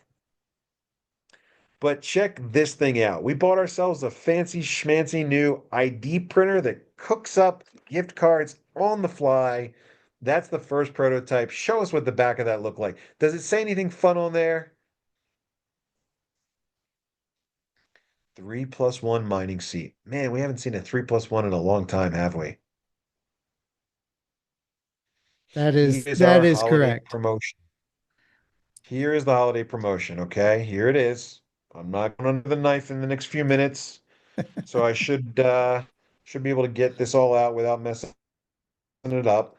A: But check this thing out. We bought ourselves a fancy schmancy new ID printer that cooks up gift cards on the fly. That's the first prototype. Show us what the back of that looked like. Does it say anything fun on there? 3+1 mining seat. Man, we haven't seen a 3+1 in a long time, have we? Here is
B: That
A: our
B: is
A: holiday
B: correct.
A: promotion. Here is the holiday promotion, okay? Here it is. I'm not going under the knife in the next few minutes, so I should be able to get this all out without messing it up.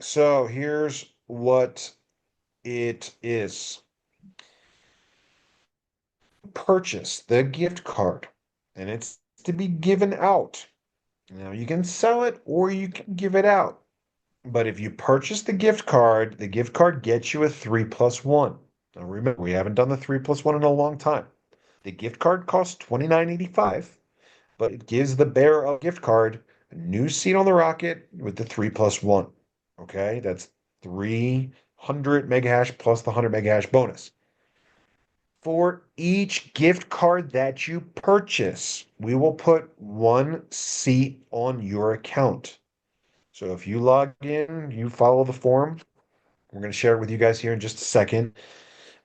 A: So here's what it is. Purchase the gift card, and it's to be given out. Now you can sell it or you can give it out. But if you purchase the gift card gets you a 3+1. Now remember, we haven't done the 3+1 in a long time. The gift card costs $29.85, but it gives the bearer of the gift card a new seat on the rocket with the 3+1. Okay, that's 300 mega hash plus the 100 mega hash bonus. For each gift card that you purchase, we will put one seat on your account. So if you log in, you follow the form. We're going to share it with you guys here in just a second.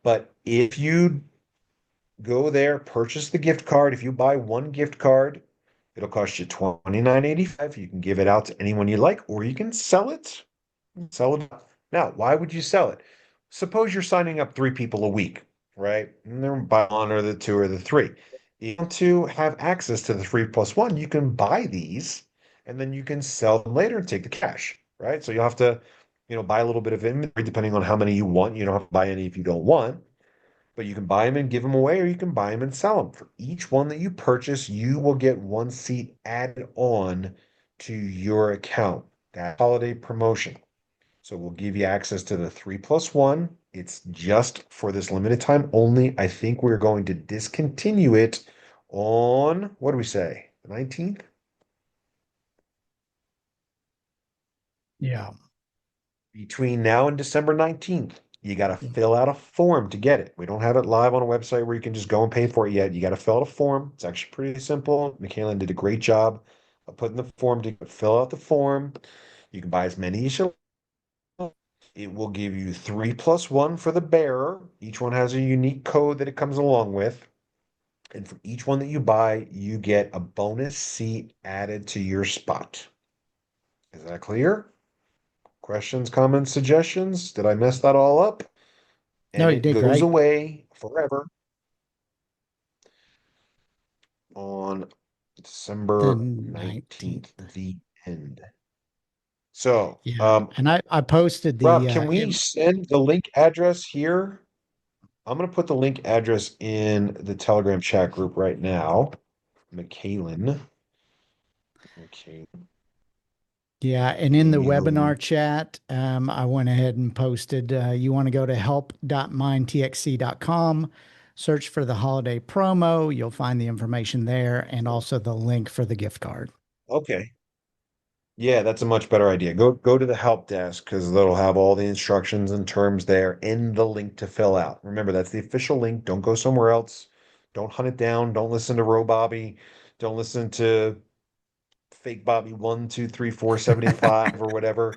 A: But if you go there, purchase the gift card, if you buy one gift card, it'll cost you $29.85. You can give it out to anyone you like, or you can sell it. Sell it. Now, why would you sell it? Suppose you're signing up three people a week, right? And they're buy one or the two or the three. You want to have access to the 3+1, you can buy these and then you can sell them later and take the cash, right? So you'll have to, buy a little bit of inventory depending on how many you want. You don't have to buy any if you don't want, but you can buy them and give them away, or you can buy them and sell them. For each one that you purchase, you will get one seat added on to your account. That holiday promotion. So we'll give you access to the 3+1. It's just for this limited time only. I think we're going to discontinue it on, what do we say? The 19th?
B: Yeah.
A: Between now and December 19th. You got to fill out a form to get it. We don't have it live on a website where you can just go and pay for it yet. You got to fill out a form. It's actually pretty simple. Michaela did a great job of putting the form to fill out the form. You can buy as many as you like. It will give you 3+1 for the bearer. Each one has a unique code that it comes along with. And for each one that you buy, you get a bonus seat added to your spot. Is that clear? Questions, comments, suggestions? Did I mess that all up?
B: No,
A: And
B: you
A: it
B: did
A: goes
B: great.
A: away forever on
B: The
A: December 19th,
B: 19th.
A: the end. So,
B: Yeah. And I posted
A: Rob, can we send the link address here? I'm going to put the link address in the Telegram chat group right now. McKalen. Okay.
B: yeah, and in
A: Gave
B: the
A: me the link.
B: webinar chat, I went ahead and posted, you want to go to help.mindtxc.com, search for the holiday promo. You'll find the information there and also the link for the gift card.
A: Okay. Yeah, that's a much better idea. Go to the help desk because they'll have all the instructions and terms there and the link to fill out. Remember, that's the official link. Don't go somewhere else. Don't hunt it down. Don't listen to Bobby. Don't listen to fake Bobby 1, 2, 3, 4, 75 or whatever.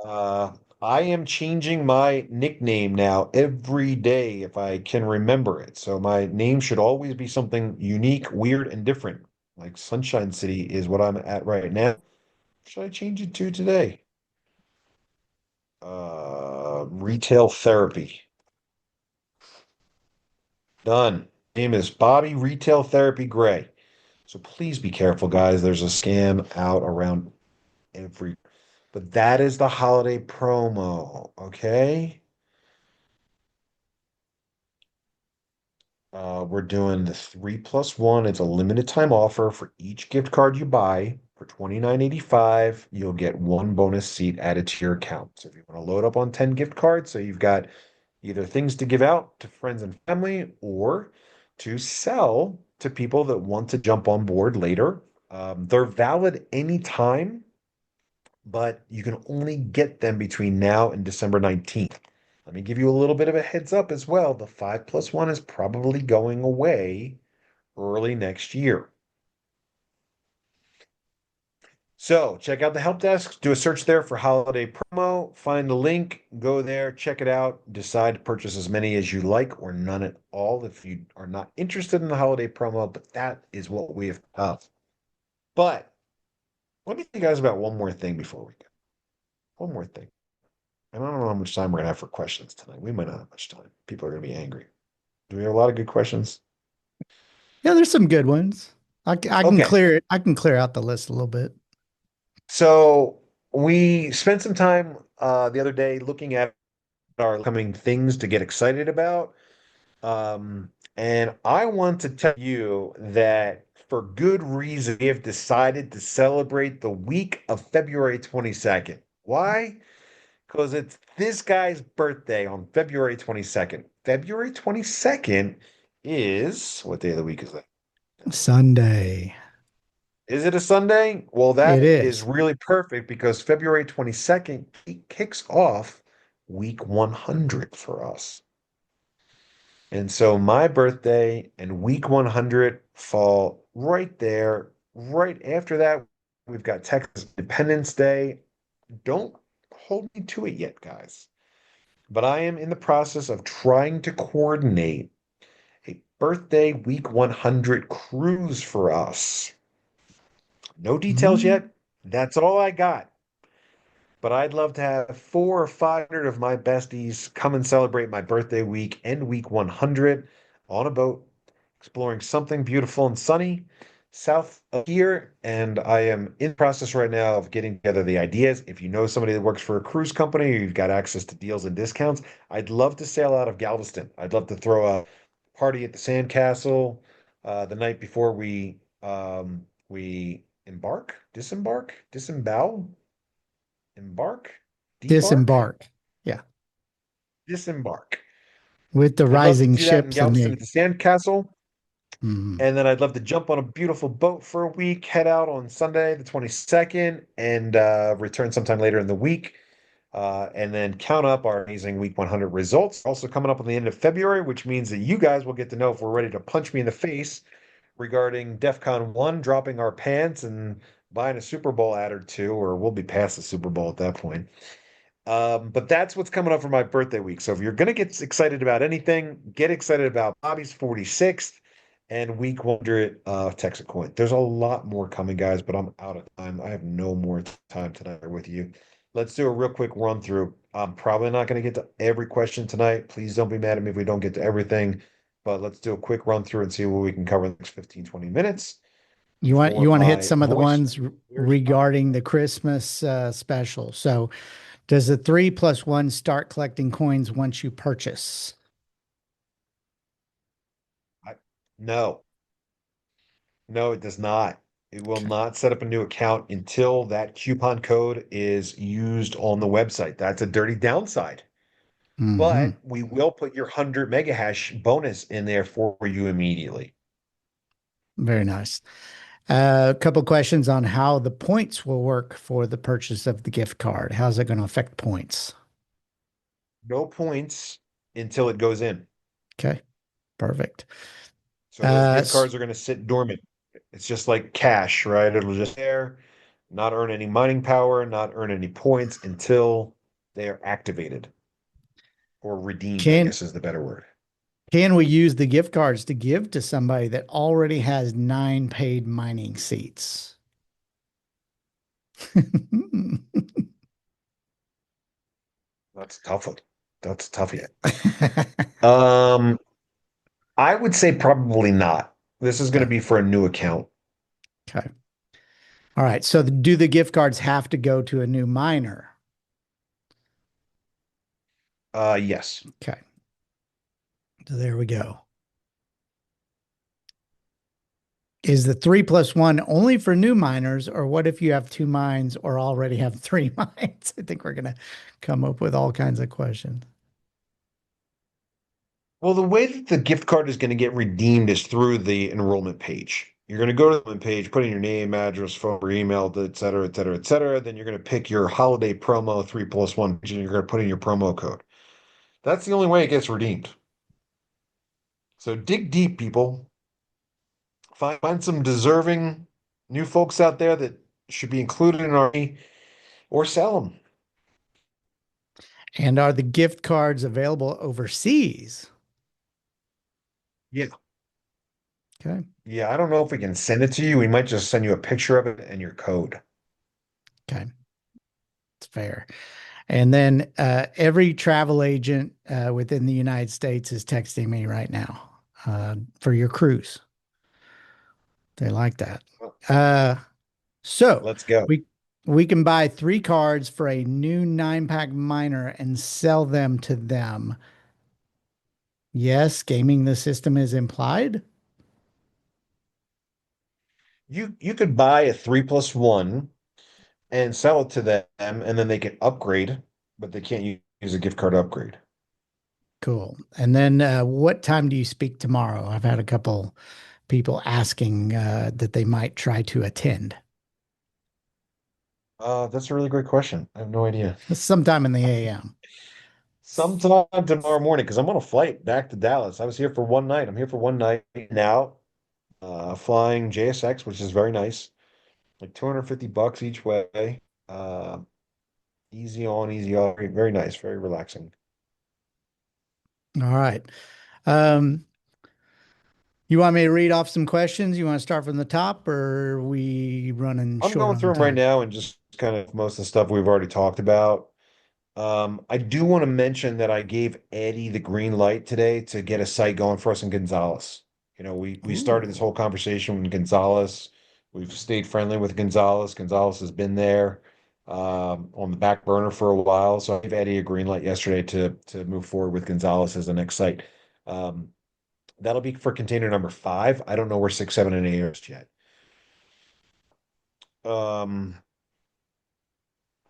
A: Uh, I am changing my nickname now every day if I can remember it. So my name should always be something unique, weird, and different. Like Sunshine City is what I'm at right now. Should I change it to today? Retail therapy. Done. Name is Bobby Retail Therapy Gray. So please be careful, guys. There's a scam out around every, but that is the holiday promo. Okay. We're doing the 3+1. It's a limited time offer for each gift card you buy. For $29.85, you'll get one bonus seat added to your account. So if you want to load up on 10 gift cards, so you've got either things to give out to friends and family or to sell to people that want to jump on board later. They're valid anytime, but you can only get them between now and December 19th. Let me give you a little bit of a heads up as well. The 5+1 is probably going away early next year. So check out the help desk, do a search there for holiday promo, find the link, go there, check it out, decide to purchase as many as you like or none at all if you are not interested in the holiday promo, but that is what we have. But let me tell you guys about one more thing before we go. One more thing. And I don't know how much time we're gonna have for questions tonight. We might not have much time. People are gonna be angry. Do we have a lot of good questions?
B: Yeah, there's some good ones. I can
A: Okay.
B: clear it. I can clear out the list a little bit.
A: So we spent some time the other day looking at our coming things to get excited about. And I want to tell you that for good reason, we have decided to celebrate the week of February 22nd. Why? Because it's this guy's birthday on February 22nd. February 22nd is what day of the week is that?
B: Sunday.
A: Is it a Sunday? Well,
B: It
A: that is
B: is.
A: really perfect because February 22nd kicks off week 100 for us. And so my birthday and week 100 fall right there. Right after that, we've got Texas Independence Day. Don't hold me to it yet, guys. But I am in the process of trying to coordinate a birthday week 100 cruise for us. No details
B: Mm.
A: yet. That's all I got. But I'd love to have 400 or 500 of my besties come and celebrate my birthday week and week 100 on a boat, exploring something beautiful and sunny south of here. And I am in the process right now of getting together the ideas. If you know somebody that works for a cruise company or you've got access to deals and discounts, I'd love to sail out of Galveston. I'd love to throw a party at the Sandcastle the night before we disembowel, embark, debark,
B: Disembark. Yeah.
A: disembark.
B: With the
A: I'd love to
B: rising
A: do that in
B: ships and
A: Galveston
B: the
A: at the Sandcastle.
B: mm,
A: And then I'd love to jump on a beautiful boat for a week, head out on Sunday, the 22nd, and return sometime later in the week. And then count up our amazing week 100 results. Also coming up on the end of February, which means that you guys will get to know if we're ready to punch me in the face regarding Defcon 1 dropping our pants and buying a Super Bowl ad or two, or we'll be past the Super Bowl at that point. But that's what's coming up for my birthday week. So if you're going to get excited about anything, get excited about Bobby's 46th and week 100 TexitCoin. There's a lot more coming, guys, but I'm out of time. I have no more time tonight with you. Let's do a real quick run through. I'm probably not going to get to every question tonight. Please don't be mad at me if we don't get to everything, but let's do a quick run through and see what we can cover in the next 15, 20 minutes
B: you
A: before
B: want to hit
A: my
B: some of the
A: voice
B: ones
A: wears out.
B: regarding the Christmas special. So, does the 3+1 start collecting coins once you purchase?
A: I, no. No, it does not. It will
B: Okay.
A: not set up a new account until that coupon code is used on the website. That's a dirty downside.
B: Hmm.
A: But we will put your 100 mega hash bonus in there for you immediately.
B: Very nice. A couple questions on how the points will work for the purchase of the gift card. How's it going to affect points?
A: No points until it goes in.
B: Okay, perfect.
A: So those
B: Uh,
A: gift cards are going to sit dormant. It's just like cash, right? It'll just there, not earn any mining power, not earn any points until they are activated or redeemed, I
B: can
A: guess is the better word.
B: can we use the gift cards to give to somebody that already has 9 paid mining seats?
A: That's a tough one. That's a toughie. Um, I would say probably not. This is going to
B: Okay.
A: be for a new account.
B: Okay. All right. So do the gift cards have to go to a new miner?
A: Yes.
B: Okay. So there we go. Is the 3+1 only for new miners, or what if you have two mines or already have three mines? I think we're going to come up with all kinds of questions.
A: Well, the way that the gift card is going to get redeemed is through the enrollment page. You're going to go to the enrollment page, put in your name, address, phone, number, email, et cetera, et cetera, et cetera. Then you're going to pick your holiday promo 3+1, and you're going to put in your promo code. That's the only way it gets redeemed. So dig deep, people. Find some deserving new folks out there that should be included in our or sell them.
B: And are the gift cards available overseas?
A: Yeah.
B: Okay.
A: Yeah, I don't know if we can send it to you. We might just send you a picture of it and your code.
B: Okay. It's fair. And then every travel agent within the United States is texting me right now for your cruise. They like that. Uh, so
A: Let's go.
B: we we can buy three cards for a new 9-pack miner and sell them to them. Yes, gaming the system is implied.
A: You could buy a 3+1 and sell it to them, and then they can upgrade, but they can't use a gift card upgrade.
B: Cool. And then what time do you speak tomorrow? I've had a couple people asking that they might try to attend.
A: That's a really great question. I have no idea.
B: Sometime in the AM.
A: Sometime tomorrow morning, because I'm on a flight back to Dallas. I was here for one night. I'm here for one night now, flying JSX, which is very nice. Like $250 each way. Uh, Easy on, easy off. Very, very nice, very relaxing.
B: All right. Um, you want me to read off some questions? You want to start from the top, or are we running
A: I'm
B: short
A: going through
B: on
A: them right
B: time?
A: now and just kind of most of the stuff we've already talked about. I do want to mention that I gave Eddie the green light today to get a site going for us in Gonzales. We started this
B: Ooh.
A: whole conversation with Gonzales. We've stayed friendly with Gonzales. Gonzales has been there on the back burner for a while. So I gave Eddie a green light yesterday to move forward with Gonzales as the next site. Um, that'll be for container number 5. I don't know where 6, 7, and 8 is yet. Um,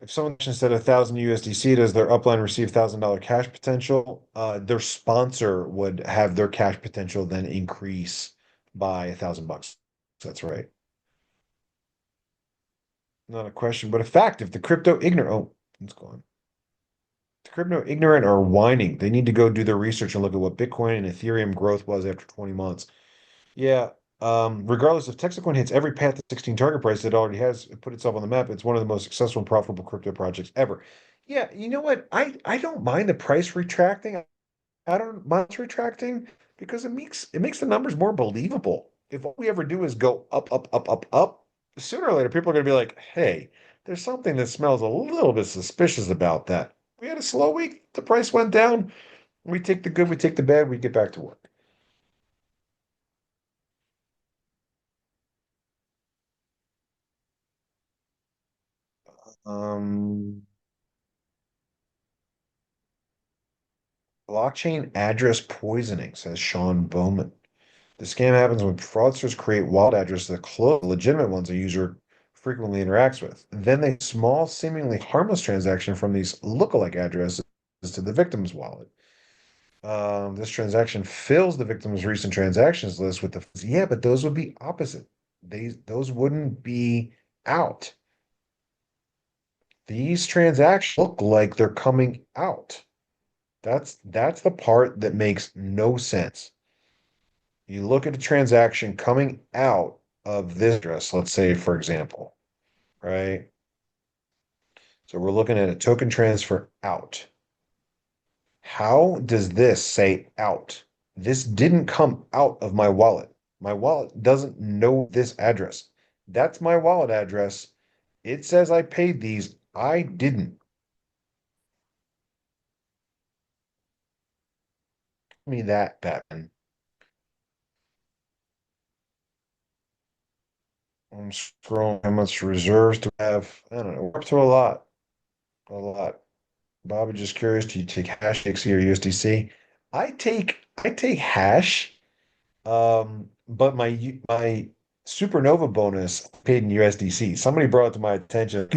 A: If someone said 1,000 USDC, does their upline receive $1,000 cash potential? Their sponsor would have their cash potential then increase by $1,000. That's right. Not a question, but a fact. If the crypto ignorant, oh, it's gone. The crypto ignorant are whining. They need to go do their research and look at what Bitcoin and Ethereum growth was after 20 months. Yeah. Regardless if TexitCoin hits every path to 16 target price, it already has put itself on the map. It's one of the most successful and profitable crypto projects ever. Yeah, you know what? I don't mind the price retracting. I don't mind it's retracting because it makes the numbers more believable. If all we ever do is go up, up, up, up, up, sooner or later people are going to be like, "Hey, there's something that smells a little bit suspicious about that." We had a slow week. The price went down. We take the good, we take the bad, we get back to work. Um, Blockchain address poisoning, says Sean Bowman. The scam happens when fraudsters create wild addresses that clone legitimate ones a user frequently interacts with. Then they small, seemingly harmless transaction from these lookalike addresses to the victim's wallet. This transaction fills the victim's recent transactions list with the yeah, but those would be opposite. Those wouldn't be out. These transactions look like they're coming out. That's the part that makes no sense. You look at a transaction coming out of this address, let's say, for example, right? So we're looking at a token transfer out. How does this say out? This didn't come out of my wallet. My wallet doesn't know this address. That's my wallet address. It says I paid these. I didn't. Give me that, Batman. I'm scrolling. How much reserves do I have? I don't know. We're up to a lot. A lot. Bobby, just curious, do you take hash XE or USDC? I take hash, but my Supernova bonus paid in USDC. Somebody brought it to my attention.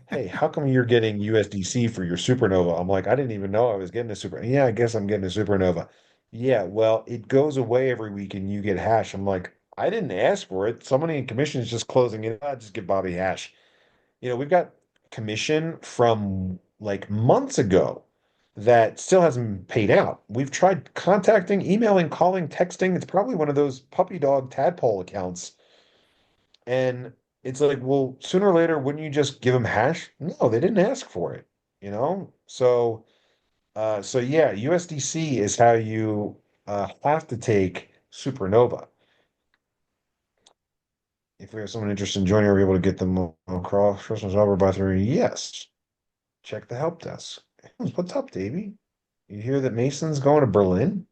A: Hey, how come you're getting USDC for your supernova? I'm like, I didn't even know I was getting a super. Yeah, I guess I'm getting a supernova. Yeah, well, it goes away every week and you get hash. I'm like, I didn't ask for it. Somebody in commission is just closing it. I just give Bobby hash. We've got commission from like months ago that still hasn't been paid out. We've tried contacting, emailing, calling, texting. It's probably one of those puppy dog tadpole accounts. And it's like, well, sooner or later, wouldn't you just give them hash? No, they didn't ask for it, you know? So yeah, USDC is how you have to take Supernova. If we have someone interested in joining, are we able to get them across Christmas over by 3? Yes. Check the help desk. What's up, Davey? You hear that Mason's going to Berlin?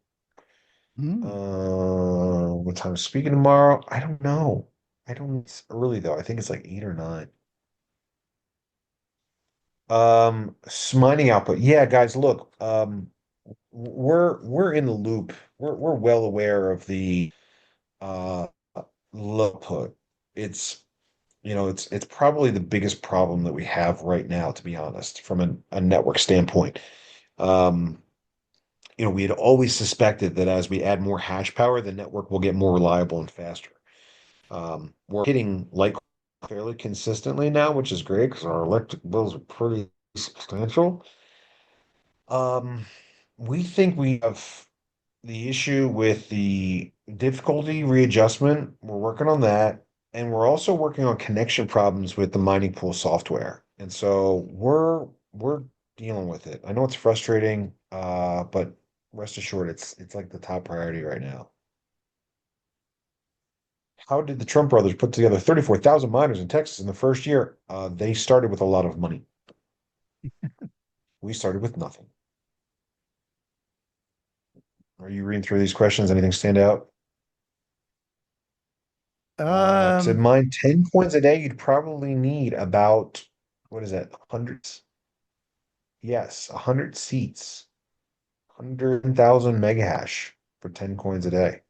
B: Hmm.
A: What time is speaking tomorrow? I don't know. I don't, it's early though. I think it's like 8 or 9. Mining output. Yeah, guys, look, we're in the loop. We're well aware of the uh low put. It's it's probably the biggest problem that we have right now, to be honest, from a network standpoint. Um, we had always suspected that as we add more hash power, the network will get more reliable and faster. We're hitting like fairly consistently now, which is great because our electric bills are pretty substantial. Um, we think we have the issue with the difficulty readjustment. We're working on that, and we're also working on connection problems with the mining pool software. And so we're dealing with it. I know it's frustrating, but rest assured, it's like the top priority right now. How did the Trump brothers put together 34,000 miners in Texas in the first year? They started with a lot of money. We started with nothing. Are you reading through these questions? Anything stand out? To
B: Um,
A: mine 10 coins a day, you'd probably need about, what is that, hundreds? Yes, 100 seats, 100,000 mega hash for 10 coins a day.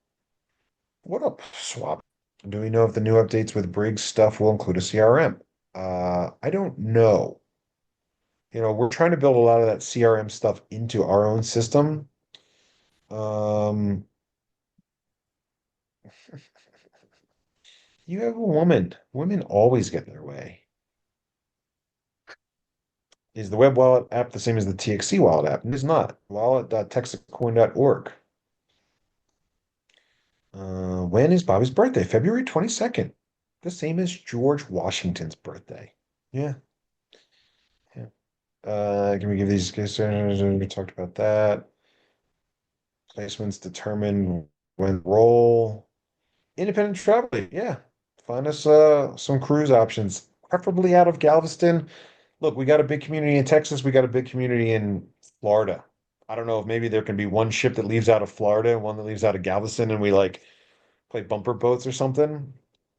A: What up, Swap? Do we know if the new updates with Briggs stuff will include a CRM? I don't know. We're trying to build a lot of that CRM stuff into our own system. Um, you have a woman. Women always get their way. Is the web wallet app the same as the TXC wallet app? It is not. Wallet.texitcoin.org. When is Bobby's birthday? February 22nd. The same as George Washington's birthday. Yeah. Yeah. Can we give these guys, we talked about that. Placements determined when roll. Independent travel. Yeah. Find us some cruise options, preferably out of Galveston. Look, we got a big community in Texas. We got a big community in Florida. I don't know if maybe there can be one ship that leaves out of Florida and one that leaves out of Galveston, and we like play bumper boats or something.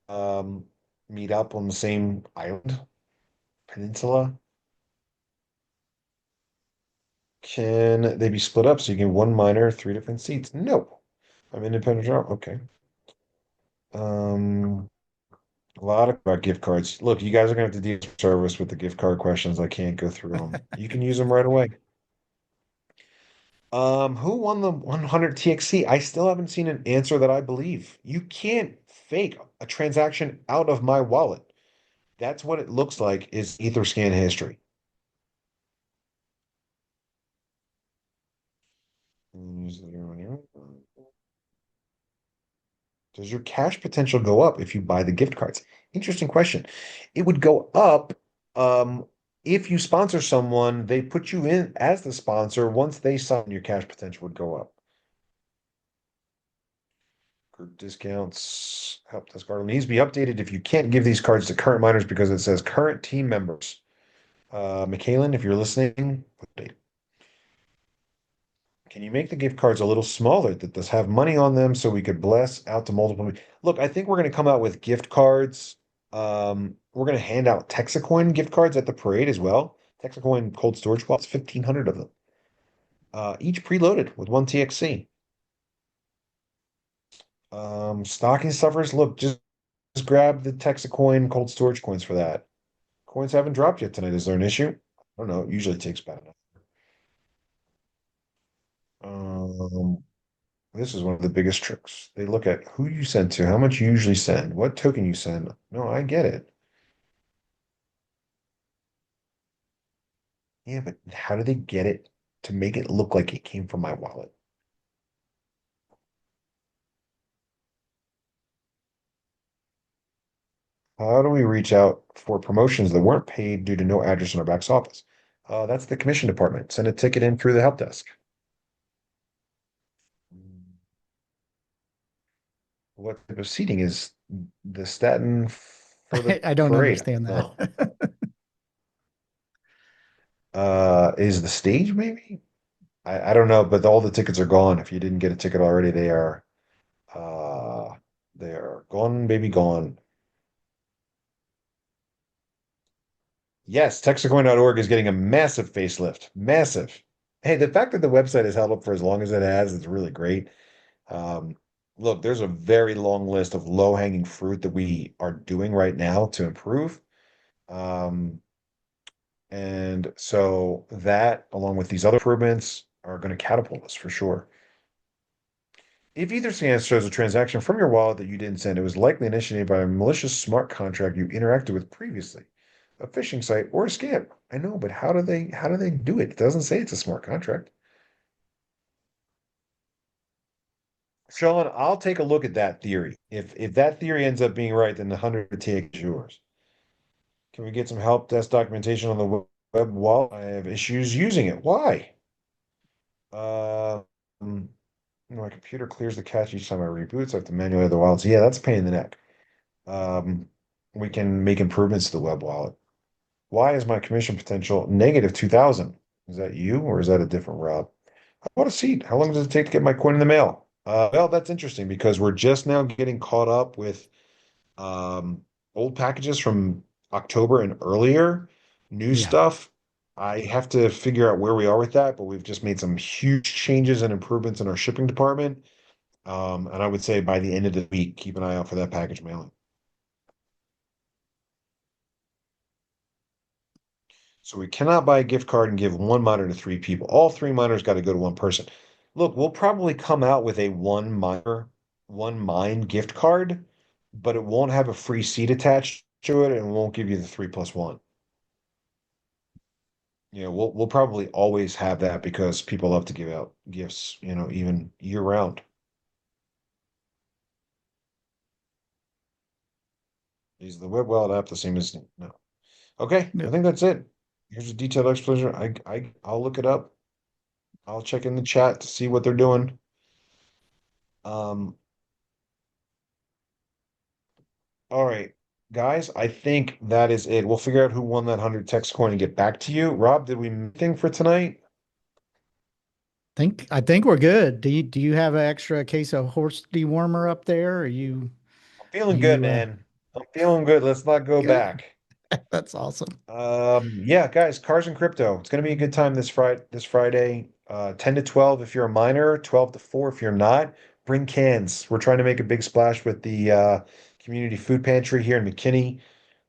A: Um, Meet up on the same island, peninsula. Can they be split up so you can one miner, 3 different seats? No. I'm independent job. Okay. Um, a lot about gift cards. Look, you guys are gonna have to deal with service with the gift card questions. I can't go through them. You can use them right away. Who won the 100 TXC? I still haven't seen an answer that I believe. You can't fake a transaction out of my wallet. That's what it looks like is Etherscan history. Does your cash potential go up if you buy the gift cards? Interesting question. It would go up if you sponsor someone, they put you in as the sponsor. Once they sign, your cash potential would go up. Group discounts, help desk article needs to be updated if you can't give these cards to current miners because it says current team members. Michaelan, if you're listening, update. Can you make the gift cards a little smaller that does have money on them so we could bless out to multiple? Look, I think we're going to come out with gift cards. We're going to hand out TexitCoin gift cards at the parade as well. TexitCoin cold storage wallets, 1,500 of them, each preloaded with one TXC. Stocking stuffers, look, just just grab the TexitCoin cold storage coins for that. Coins haven't dropped yet tonight. Is there an issue? I don't know. It usually takes about enough. This is one of the biggest tricks. They look at who you send to, how much you usually send, what token you send. No, I get it. Yeah, but how do they get it to make it look like it came from my wallet? How do we reach out for promotions that weren't paid due to no address in our back office? That's the commission department. Send a ticket in through the help desk. What type of seating is the statin for the
B: I don't
A: parade?
B: understand
A: No.
B: that.
A: Is the stage maybe? I don't know, but all the tickets are gone. If you didn't get a ticket already, uh they are gone, baby, gone. Yes, TexitCoin.org is getting a massive facelift. Massive. Hey, the fact that the website has held up for as long as it has is really great. Um, Look, there's a very long list of low-hanging fruit that we are doing right now to improve. Um, and so that, along with these other improvements, are going to catapult us for sure. If either scan shows a transaction from your wallet that you didn't send, it was likely initiated by a malicious smart contract you interacted with previously, a phishing site, or a scam. I know, but how do they do it? It doesn't say it's a smart contract. Sean, I'll take a look at that theory. If that theory ends up being right, then the 100 TX is yours. Can we get some help desk documentation on the web wallet? I have issues using it. Why? Uh, mm, my computer clears the cache each time I reboot, so I have to manually add the wallets. Yeah, that's a pain in the neck. Um, we can make improvements to the web wallet. Why is my commission potential negative 2,000? Is that you or is that a different route? I want a seat. How long does it take to get my coin in the mail? Well, that's interesting because we're just now getting caught up with um, old packages from October and earlier, new
B: Yeah.
A: stuff. I have to figure out where we are with that, but we've just made some huge changes and improvements in our shipping department. And I would say by the end of the week, keep an eye out for that package mailing. So we cannot buy a gift card and give one monitor to three people. All three monitors got to go to one person. Look, we'll probably come out with a one monitor, one mine gift card, but it won't have a free seat attached to it and won't give you the 3+1. We'll probably always have that because people love to give out gifts, even year round. Is the web wallet app the same as no? Okay, I
B: Yeah.
A: think that's it. Here's a detailed explanation. I'll look it up. I'll check in the chat to see what they're doing. Um, all right, guys, I think that is it. We'll figure out who won that 100 text coin and get back to you. Rob, did we miss anything for tonight?
B: I think we're good. Do you have an extra case of horse dewormer up there? Are you
A: I'm feeling good,
B: you
A: man. I'm feeling good. Let's not go
B: good?
A: back.
B: That's awesome.
A: Yeah, guys, cars and crypto. It's gonna be a good time this Friday. 10 to 12 if you're a miner, 12 to 4 if you're not. Bring cans. We're trying to make a big splash with the community food pantry here in McKinney.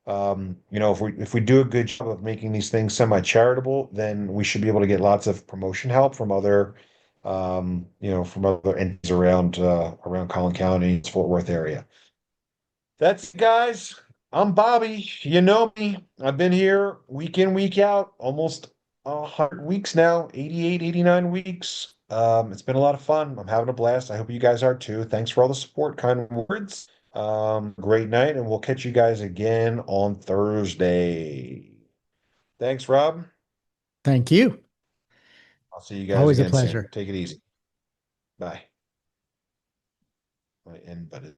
A: If we do a good job of making these things semi-charitable, then we should be able to get lots of promotion help from other entities around Collin County, Fort Worth area. That's it, guys. I'm Bobby. You know me. I've been here week in, week out, almost 100 weeks now, 88, 89 weeks. It's been a lot of fun. I'm having a blast. I hope you guys are too. Thanks for all the support, kind words. Great night, and we'll catch you guys again on Thursday. Thanks, Rob.
B: Thank you.
A: I'll see you guys
B: Always a
A: again soon.
B: pleasure.
A: Take it easy. Bye. My end button.